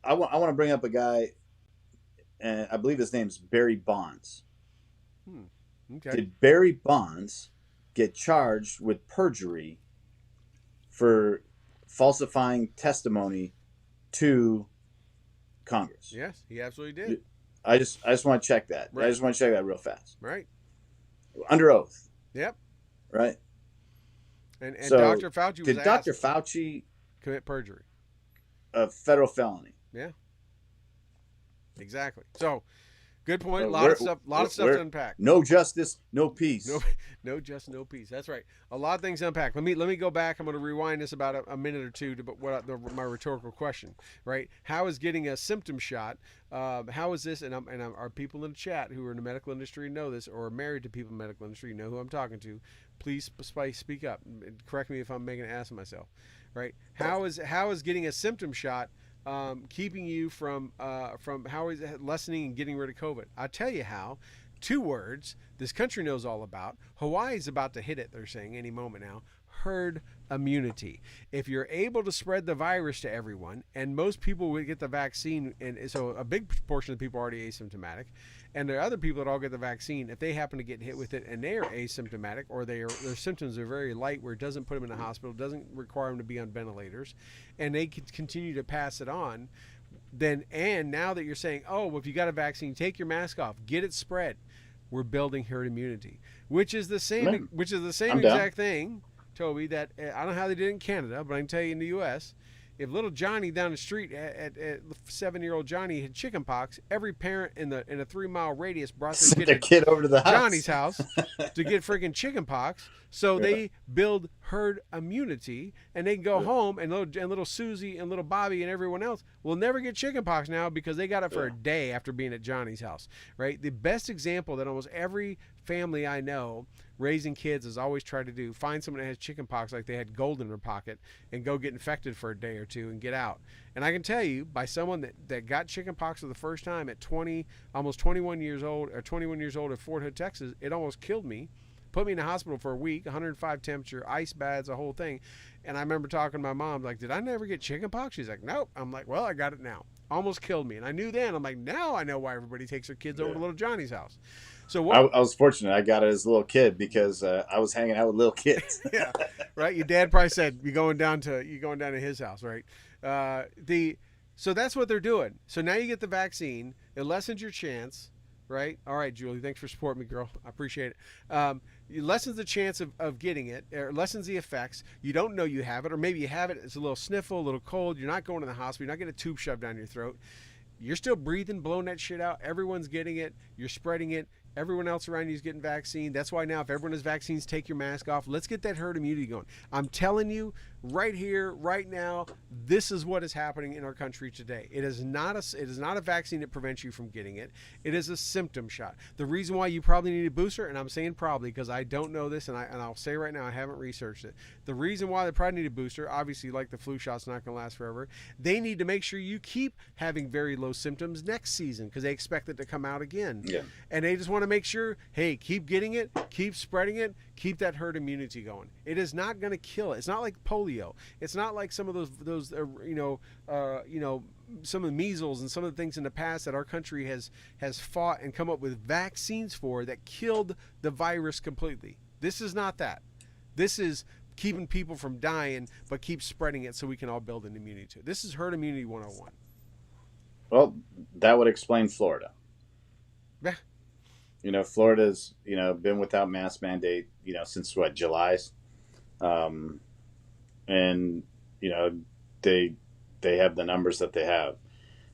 I want to bring up a guy, and I believe his name's Barry Bonds. Okay. Did Barry Bonds get charged with perjury for falsifying testimony to Congress? Yes, he absolutely did. I just want to check that. Right. I just want to check that real fast. Right. Under oath, Yep. right? And So, Dr. Fauci was Did Dr. asked Fauci commit perjury. a federal felony? Yeah. Exactly. So, good point. A So lot of stuff to unpack. No justice, no peace. No justice, no peace. That's right. A lot of things to unpack. Let me go back. I'm going to rewind this about a minute or two to my rhetorical question. Right? How is getting a symptom shot? How is this? And are people in the chat who are in the medical industry know this, or are married to people in the medical industry know who I'm talking to? Please speak up. Correct me if I'm making an ass of myself. Right? How is getting a symptom shot keeping you from how is it lessening and getting rid of COVID? I'll tell you how. 2 words this country knows all about. Hawaii's about to hit it, they're saying, any moment now. Herd immunity. If you're able to spread the virus to everyone, and most people would get the vaccine, and so a big portion of the people are already asymptomatic, and there are other people that all get the vaccine, if they happen to get hit with it and they are asymptomatic, or their symptoms are very light where it doesn't put them in the hospital, doesn't require them to be on ventilators, and they can continue to pass it on, then, and now that you're saying, oh, well, if you got a vaccine, take your mask off, get it spread. We're building herd immunity, which is the same I'm exact thing, Toby, that I don't know how they did it in Canada, but I can tell you in the U.S., if little Johnny down the street at 7-year-old Johnny had chicken pox, every parent in a 3-mile radius brought their kid over to the house. Johnny's house to get freaking chicken pox. So they build herd immunity, and they can go home, and little Susie and little Bobby and everyone else will never get chicken pox now because they got it for a day after being at Johnny's house, right? The best example that almost every family I know raising kids has always tried to do, find someone that has chicken pox like they had gold in their pocket and go get infected for a day or two and get out. And I can tell you, by someone that got chicken pox for the first time at almost 21 years old at Fort Hood, Texas, it almost killed me put me in the hospital for a week, 105 temperature, ice baths, a whole thing. And I remember talking to my mom, like, did I never get chicken pox? She's like, nope. I'm like, well, I got it now. Almost killed me. And I knew then. I'm like, now I know why everybody takes their kids over to little Johnny's house. So what? I was fortunate. I got it as a little kid because I was hanging out with little kids. Yeah, right. Your dad probably said you're going down to his house, right? So that's what they're doing. So now you get the vaccine. It lessens your chance, right? All right, Julie, thanks for supporting me, girl. I appreciate it. It lessens the chance of getting it. It lessens the effects. You don't know you have it, or maybe you have it. It's a little sniffle, a little cold. You're not going to the hospital. You're not getting a tube shoved down your throat. You're still breathing, blowing that shit out. Everyone's getting it. You're spreading it. Everyone else around you is getting vaccine. That's why now, if everyone has vaccines, take your mask off. Let's get that herd immunity going. I'm telling you, right here, right now, this is what is happening in our country today. It is not a vaccine that prevents you from getting it. It is a symptom shot. The reason why you probably need a booster, and I'm saying probably because I don't know this, and I'll say right now I haven't researched it. The reason why they probably need a booster, obviously, like the flu shot's not going to last forever. They need to make sure you keep having very low symptoms next season because they expect it to come out again. Yeah. And they just want to make sure, hey, keep getting it, keep spreading it, keep that herd immunity going. It is not going to kill it. It's not like polio. It's not like some of those some of the measles and some of the things in the past that our country has fought and come up with vaccines for that killed the virus completely. This is not that. This is keeping people from dying, but keep spreading it so we can all build an immunity to it. This is herd immunity 101. Well, that would explain Florida. Yeah. Florida's, been without mask mandate, since what, July? And, they have the numbers that they have.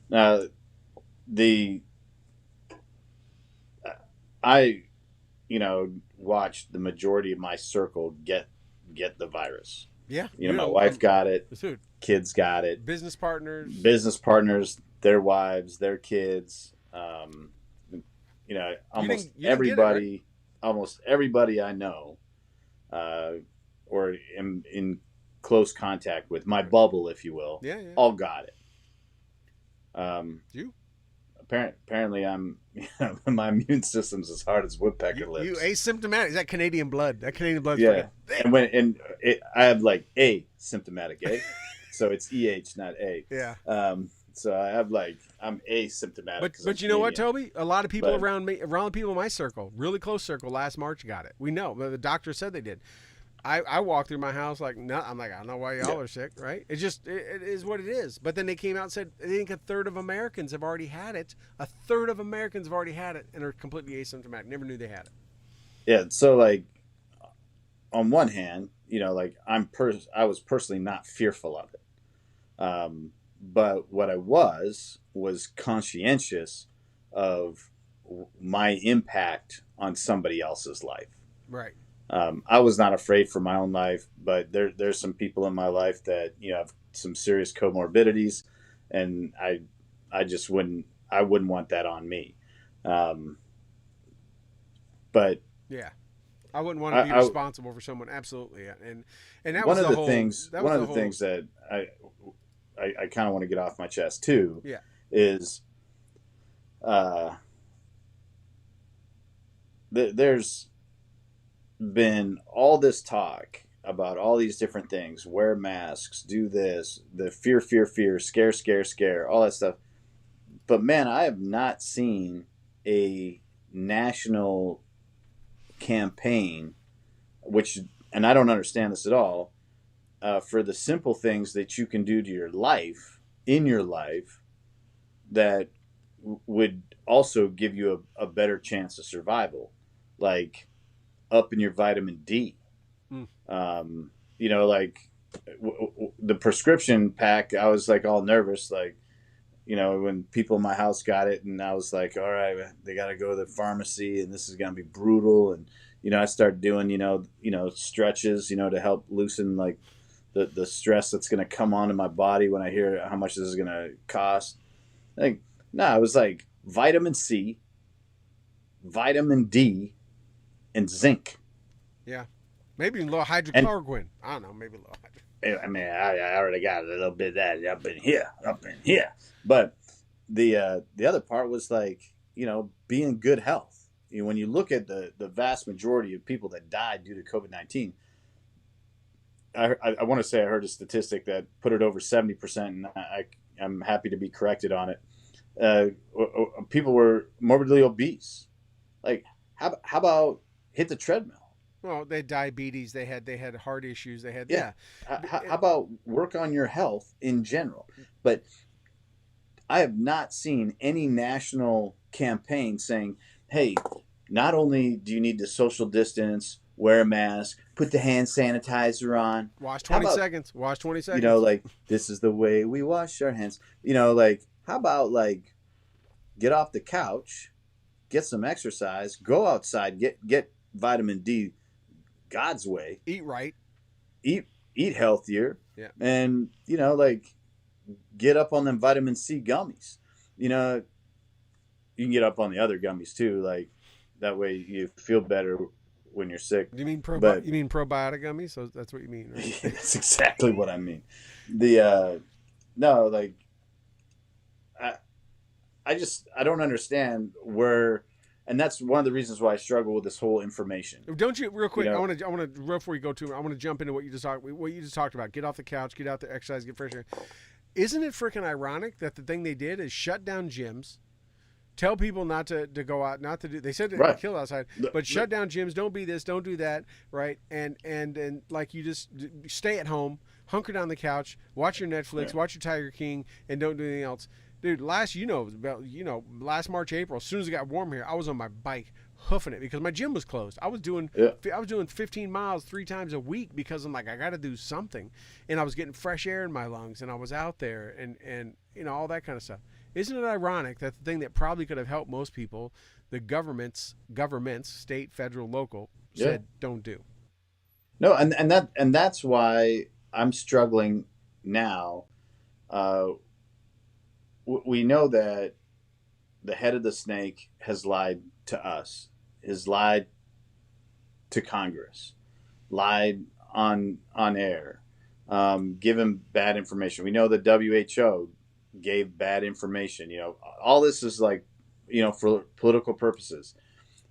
Now, I watched the majority of my circle get the virus. Yeah. My wife got it. Dude. Kids got it. Business partners, their wives, their kids. Almost everybody, almost everybody I know, or am in close contact with, my bubble, if you will, all got it. You? Apparently, I'm. My immune system's as hard as woodpecker lips. You asymptomatic? Is that Canadian blood? That Canadian blood. Yeah, I have like asymptomatic, so it's not A. Yeah. So I'm asymptomatic. But you know what, Toby? A lot of people around me, around the people in my circle, really close circle, last March got it. We know. The doctor said they did. I walked through my house like, no, I'm like, I don't know why y'all are sick, right? It is what it is. But then they came out and said, I think a third of Americans have already had it. A third of Americans have already had it and are completely asymptomatic. Never knew they had it. Yeah. So on one hand, I was personally not fearful of it. But what I was conscientious of my impact on somebody else's life. Right. I was not afraid for my own life, but there's some people in my life that have some serious comorbidities, and I wouldn't want that on me. But yeah, I wouldn't want to be responsible for someone. Absolutely, and that was the things. One of the things that I kind of want to get off my chest too. Yeah. Is there's been all this talk about all these different things: wear masks, do this, the fear, scare, all that stuff. But man, I have not seen a national campaign, and I don't understand this at all, for the simple things that you can do to your life, in your life, that would also give you a better chance of survival, like upping your vitamin D. The prescription pack, I was like all nervous, when people in my house got it, and I was like, all right, they got to go to the pharmacy and this is going to be brutal. And, I started doing, stretches, to help loosen the stress that's going to come onto my body when I hear how much this is going to cost. It was like vitamin C, vitamin D, and zinc. Yeah. Maybe a little hydrochloroquine. I don't know. Maybe a little hydrochloroquine. I mean, I already got a little bit of that up in here. But the other part was be in good health. when you look at the vast majority of people that died due to COVID-19, I want to say I heard a statistic that put it over 70%, and I'm happy to be corrected on it. People were morbidly obese. Like, how about hit the treadmill? Well, they had diabetes. They had heart issues. They had Yeah. How about work on your health in general? But I have not seen any national campaign saying, hey, not only do you need to social distance, wear a mask, put the hand sanitizer on, Wash how 20 about, seconds. Wash 20 seconds. you know, like, this is the way we wash our hands. You know, like, how about, like, get off the couch, get some exercise, go outside, get vitamin D God's way, Eat right. eat healthier, Yeah. and, you know, like, get up on them vitamin C gummies. You know, you can get up on the other gummies too. Like, that way you feel better when you're sick. Do you mean But you mean probiotic gummies? So that's what you mean, right? that's exactly what I mean. The no, like, I don't understand where, and that's one of the reasons why I struggle with this whole information. Don't you real quick? You know, I want to before you go to. I want to jump into what you just talked about. Get off the couch, get out there, exercise, get fresh air. Isn't it freaking ironic that the thing they did is shut down gyms, tell people not to go out, not to do. They said to kill outside, but shut down gyms. Don't be this, don't do that, right? And like, you just stay at home, hunker down the couch, watch your Netflix, watch your Tiger King, and don't do anything else. Dude, last March, April, as soon as it got warm here, I was on my bike hoofing it because my gym was closed. I was doing 15 miles 3 times a week because I'm like, I got to do something, and I was getting fresh air in my lungs, and I was out there, and you know, all that kind of stuff. Isn't it ironic that the thing that probably could have helped most people, the governments, state, federal, local, said don't do? No, and that's why I'm struggling now. We know that the head of the snake has lied to us, has lied to Congress, lied on air, given bad information. We know the WHO gave bad information. You know, all this is like, you know, for political purposes.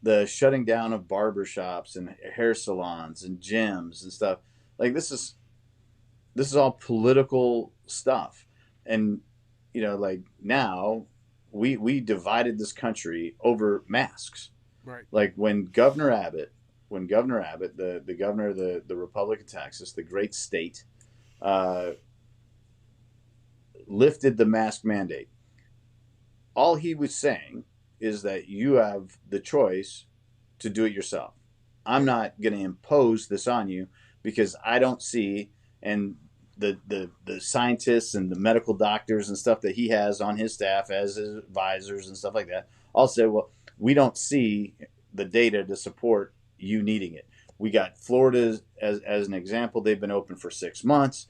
The shutting down of barbershops and hair salons and gyms and stuff. Like, this is all political stuff. And, you know, like, now we divided this country over masks. Right. Like, when Governor Abbott, the governor of the Republic of Texas, the great state, lifted the mask mandate, all he was saying is that you have the choice to do it yourself. I'm not going to impose this on you because I don't see, and the scientists and the medical doctors and stuff that he has on his staff as his advisors and stuff like that, all say, well, we don't see the data to support you needing it. We got Florida as an example. They've been open for 6 months.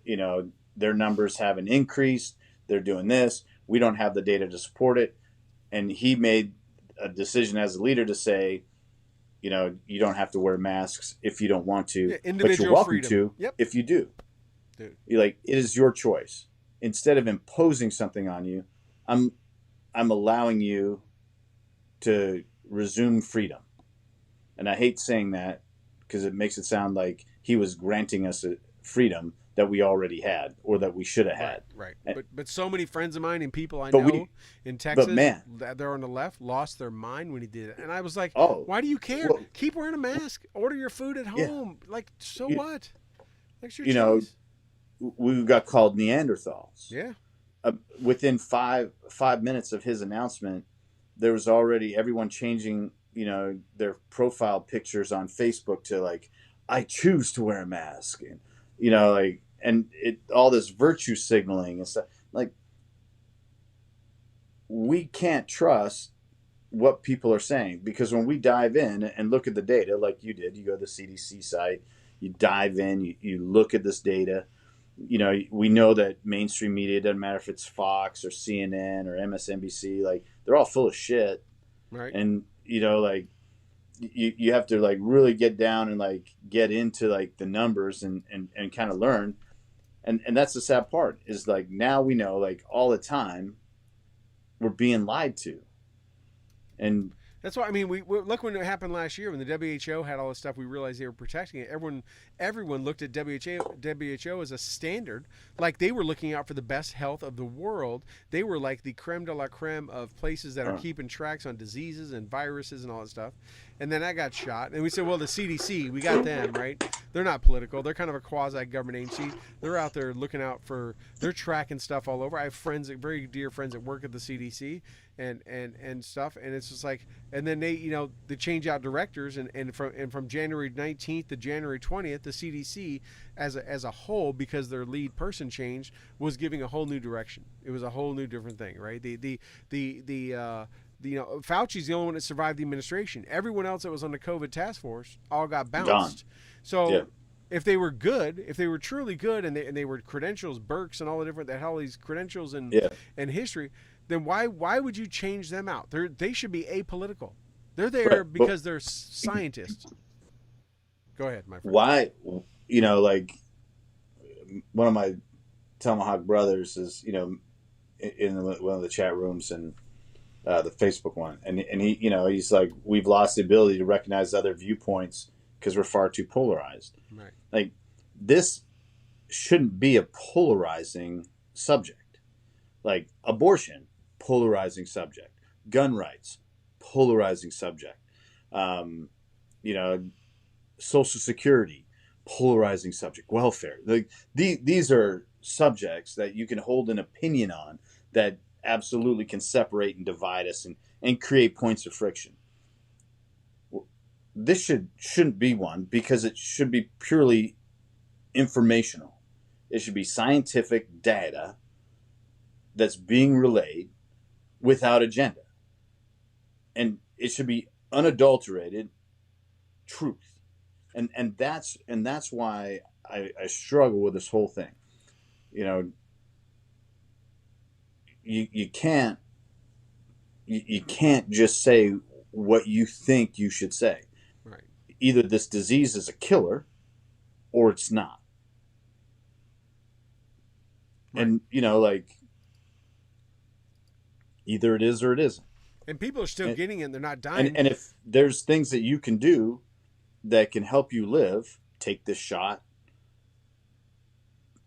You know, their numbers haven't increased. They're doing this. We don't have the data to support it. And he made a decision as a leader to say, you know, you don't have to wear masks if you don't want to, but you're welcome to if you do. Dude. You're like, it is your choice. Instead of imposing something on you, I'm allowing you to resume freedom. And I hate saying that because it makes it sound like he was granting us a freedom that we already had or that we should have had. Right. But so many friends of mine and people I know in Texas, they're on the left, lost their mind when he did it. And I was like, why do you care? Well, keep wearing a mask. Order your food at home. Yeah. Like, so what? That's your choice. Know, we got called Neanderthals. Yeah. Within five minutes of his announcement, there was already everyone changing, you know, their profile pictures on Facebook to like, I choose to wear a mask, and, you know, like, and all this virtue signaling and stuff. Like, we can't trust what people are saying, because when we dive in and look at the data, like you did, you go to the CDC site, you dive in, you look at this data. You know, we know that mainstream media, doesn't matter if it's Fox or CNN or MSNBC, like, they're all full of shit. Right. And, you know, like, you have to, like, really get down and, like, get into, like, the numbers and kind of learn. And that's the sad part, is, like, now we know, like, all the time we're being lied to. And That's why, I mean, we look when it happened last year when the WHO had all this stuff. We realized they were protecting it. Everyone looked at WHO as a standard, like they were looking out for the best health of the world. They were like the creme de la creme of places that are keeping tracks on diseases and viruses and all that stuff. And then I got shot, and we said, well, the CDC, we got them, right? They're not political. They're kind of a quasi-government agency. They're out there looking out for, they're tracking stuff all over. I have friends, very dear friends that work at the CDC and stuff, and it's just like, and then they change out directors, and from January 19th to January 20th, the CDC as a whole, because their lead person changed, was giving a whole new direction. It was a whole new different thing, right? Fauci's the only one that survived the administration. Everyone else that was on the COVID task force all got bounced. Gone. So Yeah. if they were good, if they were truly good, and they were credentials, Burks and all the different, that had all these credentials and history, then why would you change them out? They should be apolitical. They're there because they're scientists. Go ahead, my friend. Why, like one of my Tomahawk brothers is, in one of the chat rooms and the Facebook one, and he, he's like, we've lost the ability to recognize other viewpoints because we're far too polarized. Right. Like, this shouldn't be a polarizing subject. Like abortion, polarizing subject. Gun rights, polarizing subject. Social Security, polarizing subject. Welfare. Like these are subjects that you can hold an opinion on that absolutely can separate and divide us and create points of friction. This shouldn't be one, because it should be purely informational. It should be scientific data that's being relayed without agenda. And it should be unadulterated truth. And that's why I struggle with this whole thing. You can't just say what you think you should say. Right. Either this disease is a killer or it's not. Right. And either it is or it isn't. And people are still getting it, and they're not dying. And if there's things that you can do that can help you live, take this shot,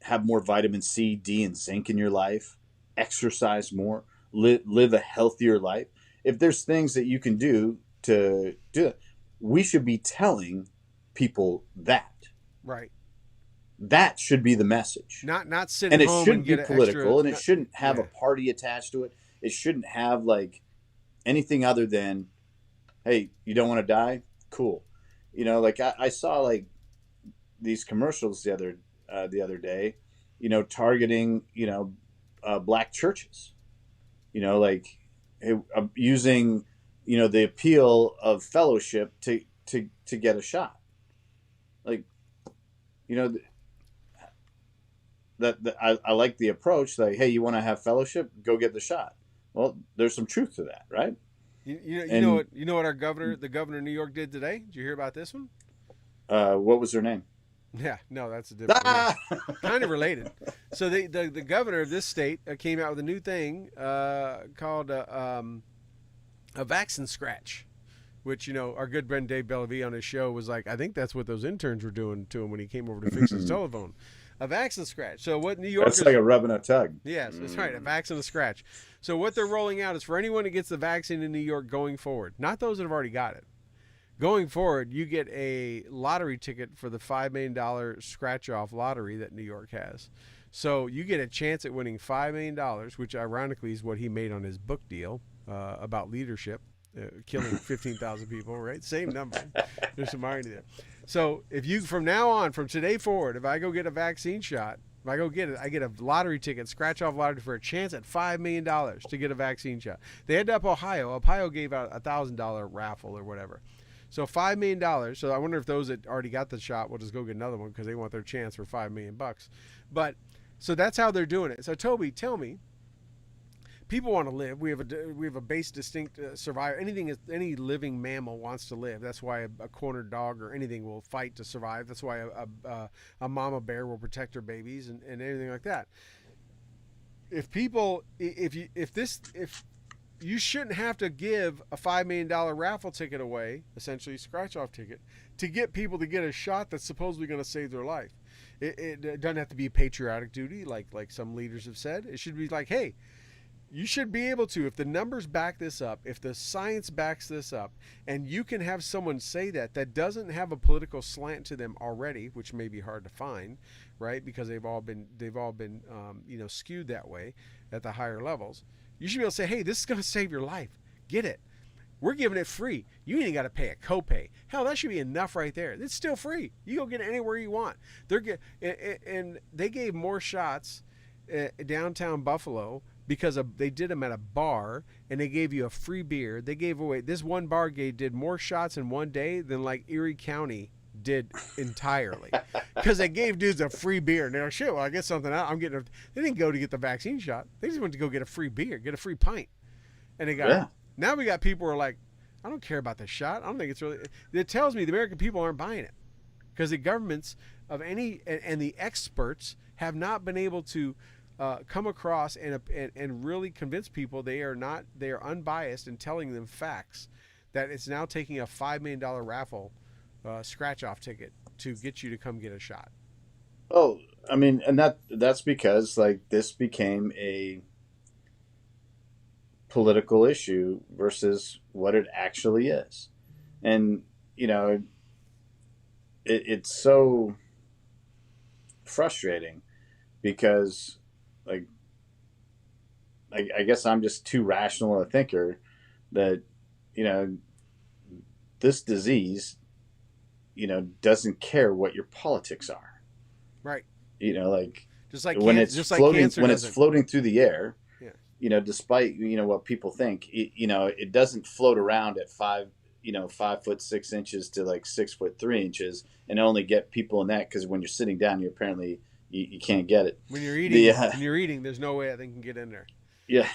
have more vitamin C, D, and zinc in your life, exercise more, live a healthier life. If there's things that you can do to do it, we should be telling people that. Right. That should be the message. Not sitting home and it shouldn't get be political, extra, and it shouldn't have a party attached to it. It shouldn't have like anything other than, hey, you don't want to die? Cool. I saw like these commercials the other day, targeting, black churches, using, the appeal of fellowship to get a shot. Like, I like the approach. Like, hey, you want to have fellowship? Go get the shot. Well, there's some truth to that, right? You know what the governor of New York did today? Did you hear about this one? What was her name? Yeah, no, that's a different one. Kind of related. So the governor of this state came out with a new thing called a vaccine scratch, which our good friend Dave Bellavie on his show was like, I think that's what those interns were doing to him when he came over to fix his telephone. A vaccine scratch. So what New York? That's like a rub and a tug. Yes, that's right. A vaccine scratch. So what they're rolling out is for anyone who gets the vaccine in New York going forward, not those that have already got it. Going forward, you get a lottery ticket for the $5 million scratch-off lottery that New York has. So you get a chance at winning $5 million, which ironically is what he made on his book deal about leadership, killing 15,000 people, right? Same number. There's some irony there. So if you, from now on, from today forward, if I go get a vaccine shot, if I go get it, I get a lottery ticket, scratch-off lottery for a chance at $5 million to get a vaccine shot. They had up Ohio. Ohio gave out a $1,000 raffle or whatever. So $5 million. So I wonder if those that already got the shot will just go get another one because they want their chance for $5 million. But so that's how they're doing it. So Toby, tell me, people want to live. We have a base distinct survivor. Any living mammal wants to live. That's why a cornered dog or anything will fight to survive. That's why a mama bear will protect her babies and anything like that. If you shouldn't have to give a $5 million raffle ticket away, essentially a scratch-off ticket, to get people to get a shot that's supposedly going to save their life. It doesn't have to be a patriotic duty like some leaders have said. It should be like, hey, you should be able to, if the numbers back this up, if the science backs this up, and you can have someone say that doesn't have a political slant to them already, which may be hard to find, right? Because they've all been skewed that way at the higher levels. You should be able to say, hey, this is going to save your life. Get it. We're giving it free. You ain't got to pay a copay. Hell, that should be enough right there. It's still free. You go get it anywhere you want. And they gave more shots downtown Buffalo because they did them at a bar, and they gave you a free beer. They gave away, this one bar did more shots in one day than like Erie County did entirely, because they gave dudes a free beer, and they're like, shit, well, I get something out. They didn't go to get the vaccine shot. They just went to go get a free beer, get a free pint, and they got it. Now we got people who are like, I don't care about the shot. I don't think it's really. It tells me the American people aren't buying it, because the governments of any and the experts have not been able to come across and really convince people they are unbiased in telling them facts, that it's now taking a $5 million raffle scratch-off ticket to get you to come get a shot. Oh, I mean, and that's because like this became a political issue versus what it actually is. And, it's so frustrating because, like, I guess I'm just too rational a thinker that, this disease, doesn't care what your politics are. Right. Just like when it's floating, it's floating through the air, despite, what people think, it doesn't float around at 5'6" to like 6'3" and only get people in that. Cause when you're sitting down, you apparently, you can't get it. When you're eating, there's no way that thing can get in there. Yeah.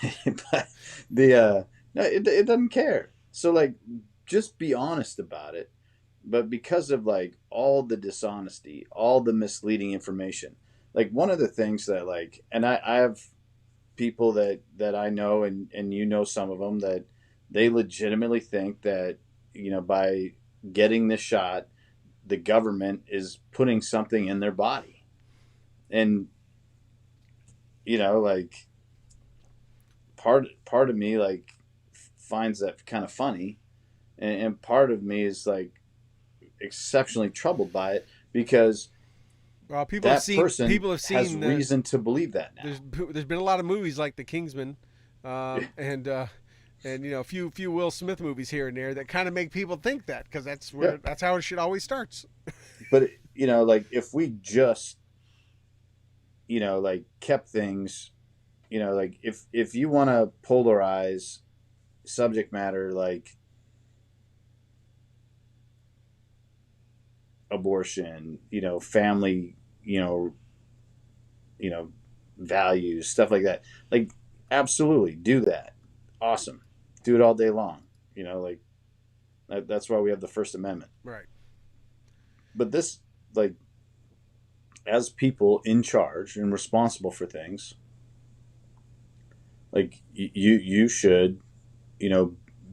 But no, it doesn't care. So like, just be honest about it. But because of like all the dishonesty, all the misleading information, like one of the things that like, and I have people that I know, and some of them, that they legitimately think that, by getting this shot, the government is putting something in their body. And, like part of me like finds that kind of funny. And part of me is like exceptionally troubled by it, because people have seen has reason to believe that now. There's been a lot of movies like The Kingsman, and a few Will Smith movies here and there that kind of make people think that, because that's how shit always starts. But like if we just like kept things, like if you want to polarize subject matter like abortion, family, values, stuff like that. Like, absolutely do that. Awesome. Do it all day long. Like that's why we have the First Amendment. Right. But this, like, as people in charge and responsible for things, like you should,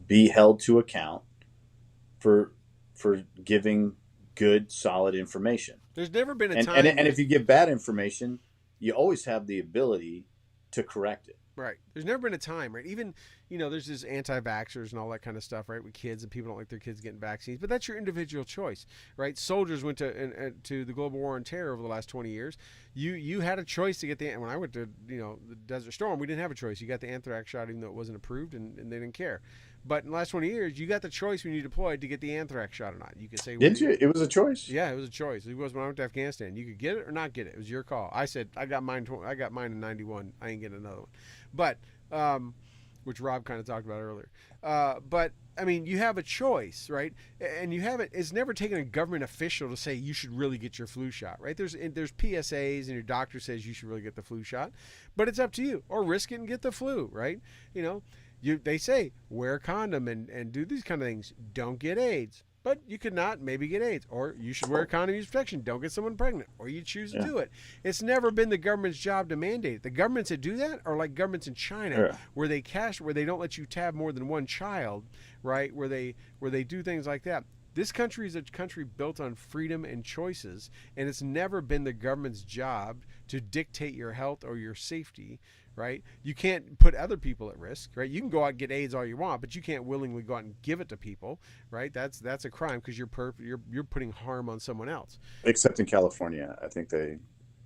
be held to account for giving good, solid information. There's never been a time. And if you give bad information, you always have the ability to correct it. Right. There's never been a time, right? Even, there's this anti-vaxxers and all that kind of stuff, right? With kids, and people don't like their kids getting vaccines, but that's your individual choice, right? Soldiers went to the global war on terror over the last 20 years. You had a choice to get when I went to, the Desert Storm, we didn't have a choice. You got the anthrax shot, even though it wasn't approved, and they didn't care. But in the last 20 years, you got the choice when you deployed to get the anthrax shot or not. You could say, didn't you? It was a choice. Yeah, it was a choice. It was when I went to Afghanistan. You could get it or not get it. It was your call. I said, I got mine in 91. I ain't getting another one. But, which Rob kind of talked about earlier. But I mean, you have a choice, right? And you have it. It's never taken a government official to say you should really get your flu shot, right? There's PSAs, and your doctor says you should really get the flu shot, but it's up to you. Or risk it and get the flu, right? They say wear a condom and do these kind of things. Don't get AIDS. But you could not maybe get AIDS, or you should wear condom use protection. Don't get someone pregnant, or you choose to do it. It's never been the government's job to mandate it. The governments that do that are like governments in China, where they don't let you have more than one child, right? Where they do things like that. This country is a country built on freedom and choices, and it's never been the government's job to dictate your health or your safety, right? You can't put other people at risk, right? You can go out and get AIDS all you want, but you can't willingly go out and give it to people, right? That's a crime because you're putting harm on someone else. Except in California, I think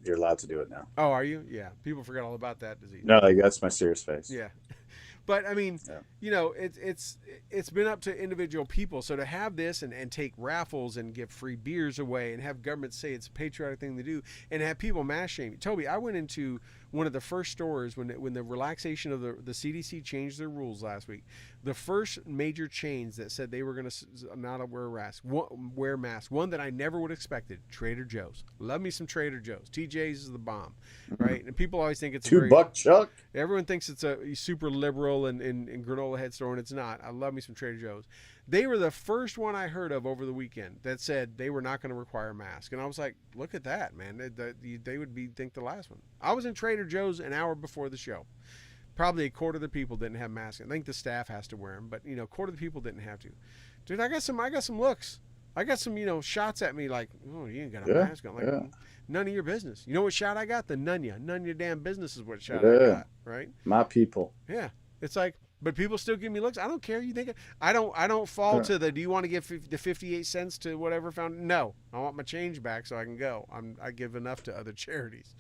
you're allowed to do it now. Oh, are you? Yeah, people forget all about that disease. No, like that's my serious face. Yeah. But I mean, you know, it's been up to individual people. So to have this and take raffles and give free beers away and have governments say it's a patriotic thing to do and have people mass shame. Toby, I went into one of the first stores when the relaxation of the CDC changed their rules last week. The first major chains that said they were going to not wear masks. One that I never would have expected, Trader Joe's. Love me some Trader Joe's. TJ's is the bomb, right? And people always think it's $2 Chuck. Everyone thinks it's a super liberal and granola head store, and it's not. I love me some Trader Joe's. They were the first one I heard of over the weekend that said they were not going to require masks. And I was like, look at that, man. They would think the last one. I was in Trader Joe's an hour before the show. Probably a quarter of the people didn't have masks. I think the staff has to wear them, but a quarter of the people didn't have to. Dude, I got some looks. I got some, shots at me like, oh, you ain't got a mask on. Like, none of your business. You know what shot I got? The none your damn business is what shot I got, right? My people. Yeah. It's like, but people still give me looks. I don't care. You think I don't fall to the, do you want to give the 58 cents to whatever found? No, I want my change back so I can go. I give enough to other charities,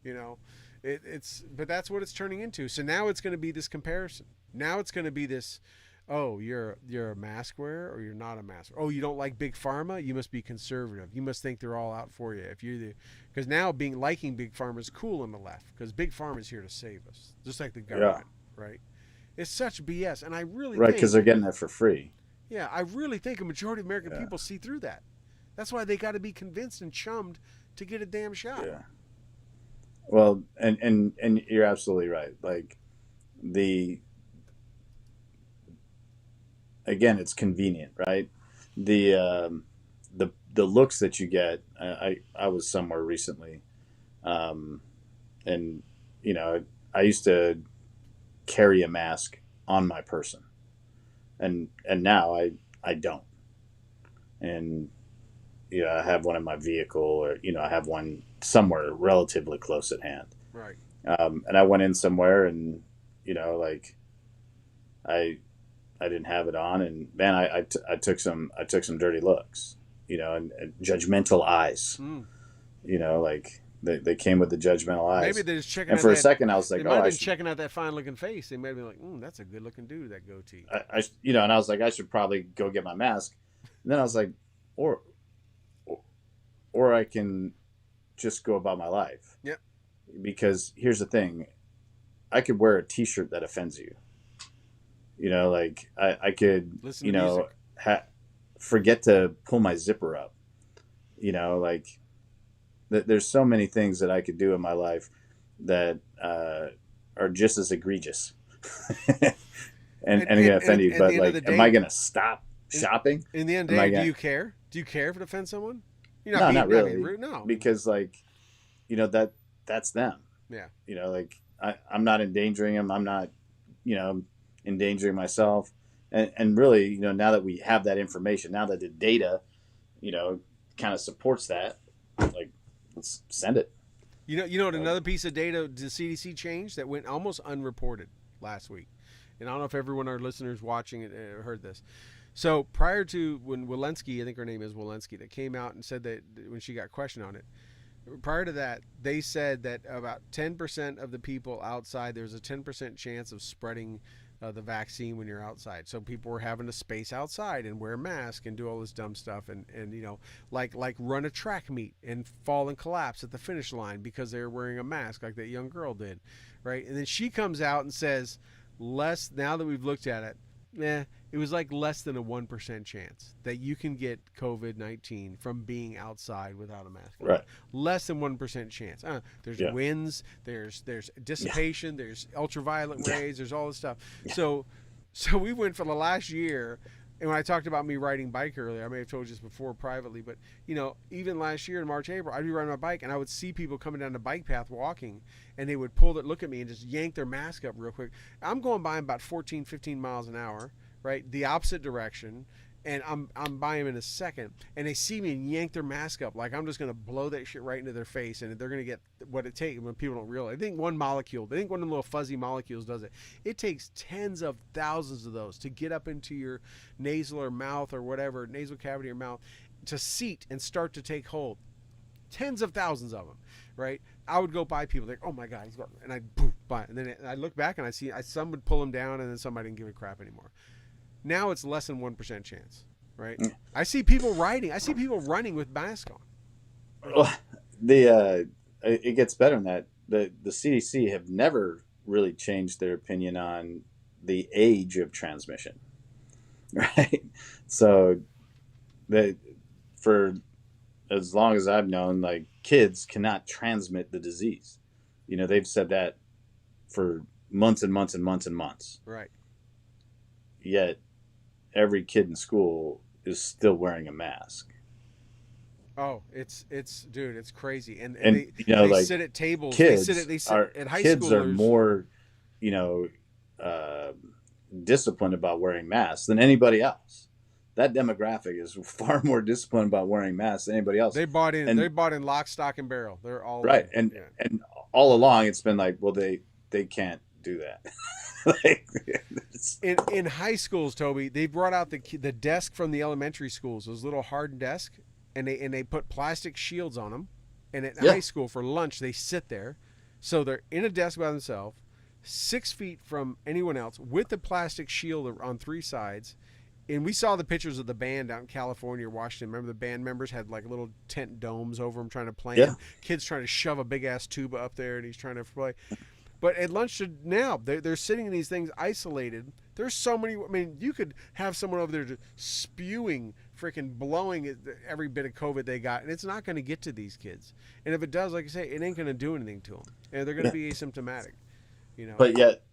but that's what it's turning into. So now it's going to be this comparison. Now it's going to be this, oh, you're a mask wearer or you're not a mask wearer. Oh, you don't like big pharma? You must be conservative. You must think they're all out for you. Because now liking big pharma is cool on the left because big pharma is here to save us, just like the government, right? It's such BS, and I really think... Right, because they're getting it for free. Yeah, I really think a majority of American people see through that. That's why they got to be convinced and chummed to get a damn shot. Yeah. Well, and you're absolutely right. Like, again, it's convenient, right? The looks that you get... I was somewhere recently, and, I used to carry a mask on my person, and now I don't, and I have one in my vehicle, or I have one somewhere relatively close at hand, right? And I went in somewhere, and like I didn't have it on, and man, I took some dirty looks, and judgmental eyes, like. They came with the judgmental eyes. Maybe they're just checking. And for a second, I was like, they might have been checking out that fine-looking face. They might have been like, "That's a good-looking dude, that goatee." And I was like, I should probably go get my mask. And then I was like, or I can just go about my life. Yep. Because here's the thing, I could wear a T-shirt that offends you. Like I could, listen to music. Forget to pull my zipper up. Like. There's so many things that I could do in my life that are just as egregious and get offended. But like, am I going to stop shopping? In the end of the day, do you care? Do you care if it offends someone? No, not really. Rude? No, because that's them. Yeah. Like I'm not endangering them. I'm not, endangering myself. And really, now that we have that information, now that the data, kind of supports that, like. Let's send it. What another piece of data the CDC changed that went almost unreported last week, and I don't know if everyone, our listeners watching it, heard this. So prior to when Walensky, I think her name is Walensky, that came out and said that when she got questioned on it, prior to that, they said that about 10% of the people outside, there's a 10% chance of spreading the vaccine when you're outside. So people were having to space outside and wear a mask and do all this dumb stuff and like run a track meet and fall and collapse at the finish line because they were wearing a mask like that young girl did, right? And then she comes out and says, now that we've looked at it, it was like less than a 1% chance that you can get COVID-19 from being outside without a mask. Right. Less than 1% chance. There's winds, there's dissipation, there's ultraviolet rays, there's all this stuff. Yeah. So we went for the last year And when I talked about me riding bike earlier, I may have told you this before privately, but even last year in March, April, I'd be riding my bike and I would see people coming down the bike path walking, and they would look at me and just yank their mask up real quick. I'm going by them about 14, 15 miles an hour, right? The opposite direction. And I'm by them in a second, and they see me and yank their mask up like I'm just gonna blow that shit right into their face, and they're gonna get what it takes when people don't realize. I think one of them little fuzzy molecules does it. It takes tens of thousands of those to get up into your nasal or mouth or whatever, nasal cavity or mouth, to seat and start to take hold. Tens of thousands of them, right? I would go by people like, oh my god, he's going, and I poof by, and then I look back and I see some would pull him down, and then somebody didn't give a crap anymore. Now it's less than 1% chance, right? I see people riding. I see people running with masks on. Well, it gets better than that. The CDC have never really changed their opinion on the age of transmission, right? So for as long as I've known, like, kids cannot transmit the disease. They've said that for months and months and months and months. Right. Yet every kid in school is still wearing a mask. Oh, it's dude, it's crazy. And they like, sit at tables. Kids they sit at high kids schoolers. are more, disciplined about wearing masks than anybody else. That demographic is far more disciplined about wearing masks than anybody else. They bought in lock, stock, and barrel. They're all right. in. And all along it's been like, well, they can't do that. Like, in high schools, Toby, they brought out the desk from the elementary schools, those little hardened desks, and they put plastic shields on them. And at high school for lunch, they sit there, so they're in a desk by themselves, 6 feet from anyone else, with the plastic shield on three sides. And we saw the pictures of the band out in California or Washington. Remember the band members had like little tent domes over them trying to play. Yeah. Kids trying to shove a big ass tuba up there, and he's trying to play. But at lunch now, they're sitting in these things isolated. There's so many. I mean, you could have someone over there just spewing, freaking blowing every bit of COVID they got, and it's not going to get to these kids. And if it does, like I say, it ain't going to do anything to them, and they're going to be asymptomatic. But yet,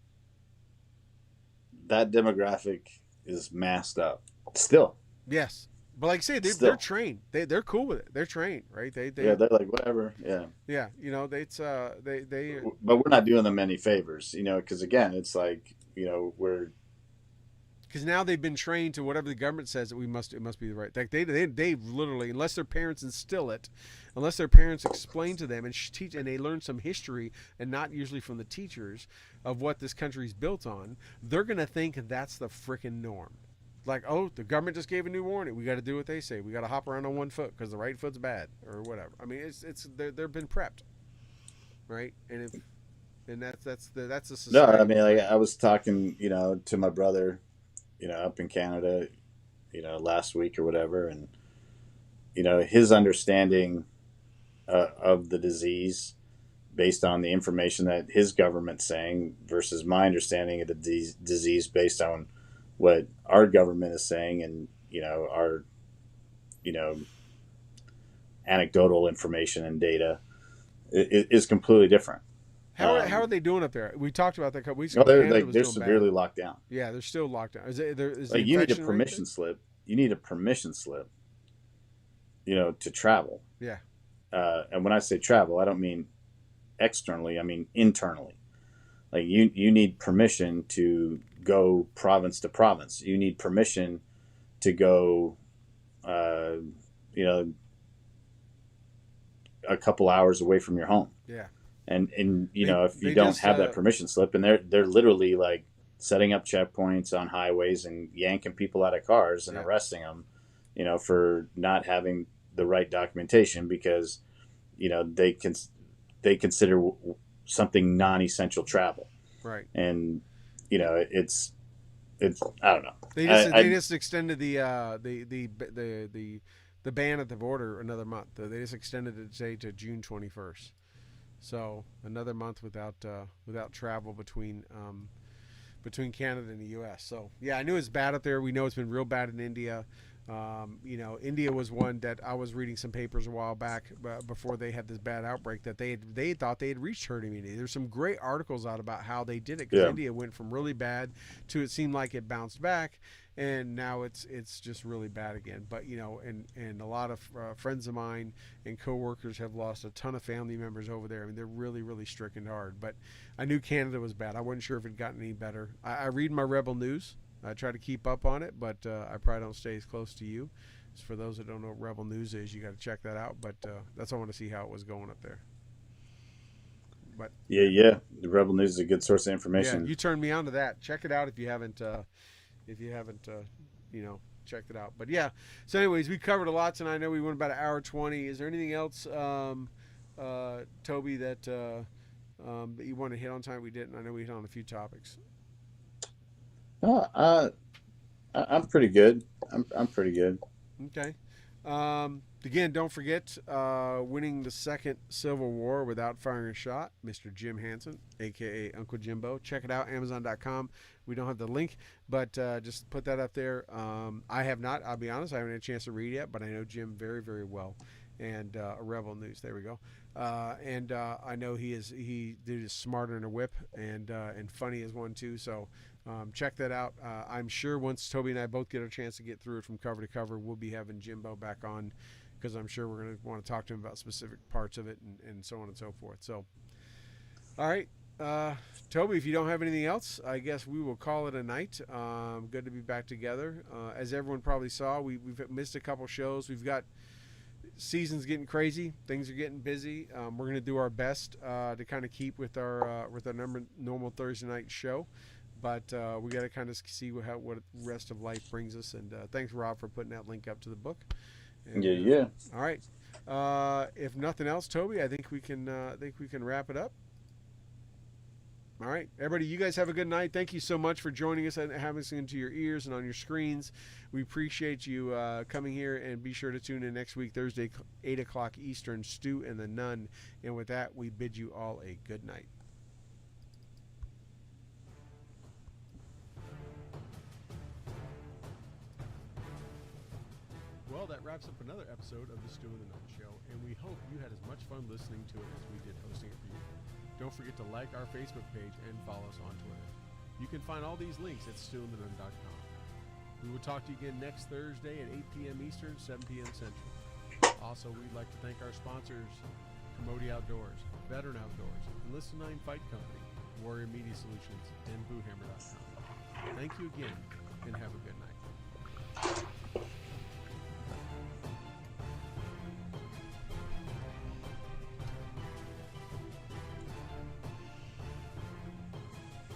that demographic is masked up still. Yes. But like I say, they're trained. They're cool with it. They're trained, right? They're like, whatever. Yeah. Yeah. They. But we're not doing them any favors, because again, it's like, we're. Because now they've been trained to whatever the government says that it must be the right. Like they literally, unless their parents instill it, unless their parents explain to them and teach, and they learn some history, and not usually from the teachers of what this country's built on, they're gonna think that's the freaking norm. Like, oh, the government just gave a new warning. We got to do what they say. We got to hop around on one foot because the right foot's bad or whatever. I mean, they've been prepped, right? And that's the society. No, I mean, like, I was talking, to my brother, up in Canada, last week or whatever, and his understanding of the disease based on the information that his government's saying versus my understanding of the disease based on what our government is saying, and our anecdotal information and data is completely different. How are they doing up there? We talked about that a couple weeks ago. They're severely locked down. Yeah, they're still locked down. You need a permission slip. You need a permission slip. To travel. Yeah. And when I say travel, I don't mean externally. I mean internally. Like you need permission to go province to province. You need permission to go, a couple hours away from your home. Yeah. And if you don't have that permission slip, and they're literally like setting up checkpoints on highways and yanking people out of cars and arresting them, for not having the right documentation because, they consider something non-essential travel. Right. And it's I don't know. They just extended the ban at the border another month. They just extended it, say, to June 21st. So another month without travel between Canada and the U.S. So yeah, I knew it's bad up there. We know it's been real bad in India. India was one that I was reading some papers a while back before they had this bad outbreak that they thought they had reached herd immunity. There's some great articles out about how they did it because Yeah. India went from really bad to it seemed like it bounced back, and now it's just really bad again. But and a lot of friends of mine and coworkers have lost a ton of family members over there. I mean, they're really really stricken hard. But I knew Canada was bad. I wasn't sure if it had gotten any better. I read my Rebel News. I try to keep up on it, but I probably don't stay as close to you. So for those that don't know what Rebel News is, you got to check that out. But that's all I want to see how it was going up there. But Yeah. The Rebel News is a good source of yeah, information. you turned me on to that. Check it out if you haven't checked it out. But yeah, so anyways, we covered a lot tonight. I know we went about an hour 20. Is there anything else, Toby, that you want to hit on tonight? We didn't. I know we hit on a few topics. I'm pretty good. I'm pretty good. Okay. Again, don't forget, winning the second Civil War without firing a shot, Mr. Jim Hansen, a.k.a. Uncle Jimbo. Check it out, Amazon.com. We don't have the link, but just put that up there. I have not, I'll be honest, I haven't had a chance to read yet, but I know Jim very, very well. And Rebel News, there we go. And I know he dude is smarter than a whip and funny as one too. So check that out. I'm sure once Toby and I both get a chance to get through it from cover to cover, we'll be having Jimbo back on because I'm sure we're going to want to talk to him about specific parts of it and so on and so forth. So, all right. Toby, if you don't have anything else, I guess we will call it a night. Good to be back together. As everyone probably saw, we've missed a couple shows. We've got season's getting crazy. Things are getting busy. We're going to do our best to kind of keep with our normal Thursday night show. But we got to kind of see what the rest of life brings us. And thanks, Rob, for putting that link up to the book. And, Yeah. all right. If nothing else, Toby, I think we can wrap it up. All right, everybody, you guys have a good night. Thank you so much for joining us and having us into your ears and on your screens. We appreciate you coming here, and be sure to tune in next week, Thursday, 8 o'clock Eastern, Stu and the Nunn. And with that, we bid you all a good night. Well, that wraps up another episode of the Stu and the Nunn Show, and we hope you had as much fun listening to it as we did hosting it for you. Don't forget to like our Facebook page and follow us on Twitter. You can find all these links at stewandthenunn.com. We will talk to you again next Thursday at 8 p.m. Eastern, 7 p.m. Central. Also, we'd like to thank our sponsors, Commodity Outdoors, Veteran Outdoors, Enlisted 9 Fight Company, Warrior Media Solutions, and BooHammer.com. Thank you again.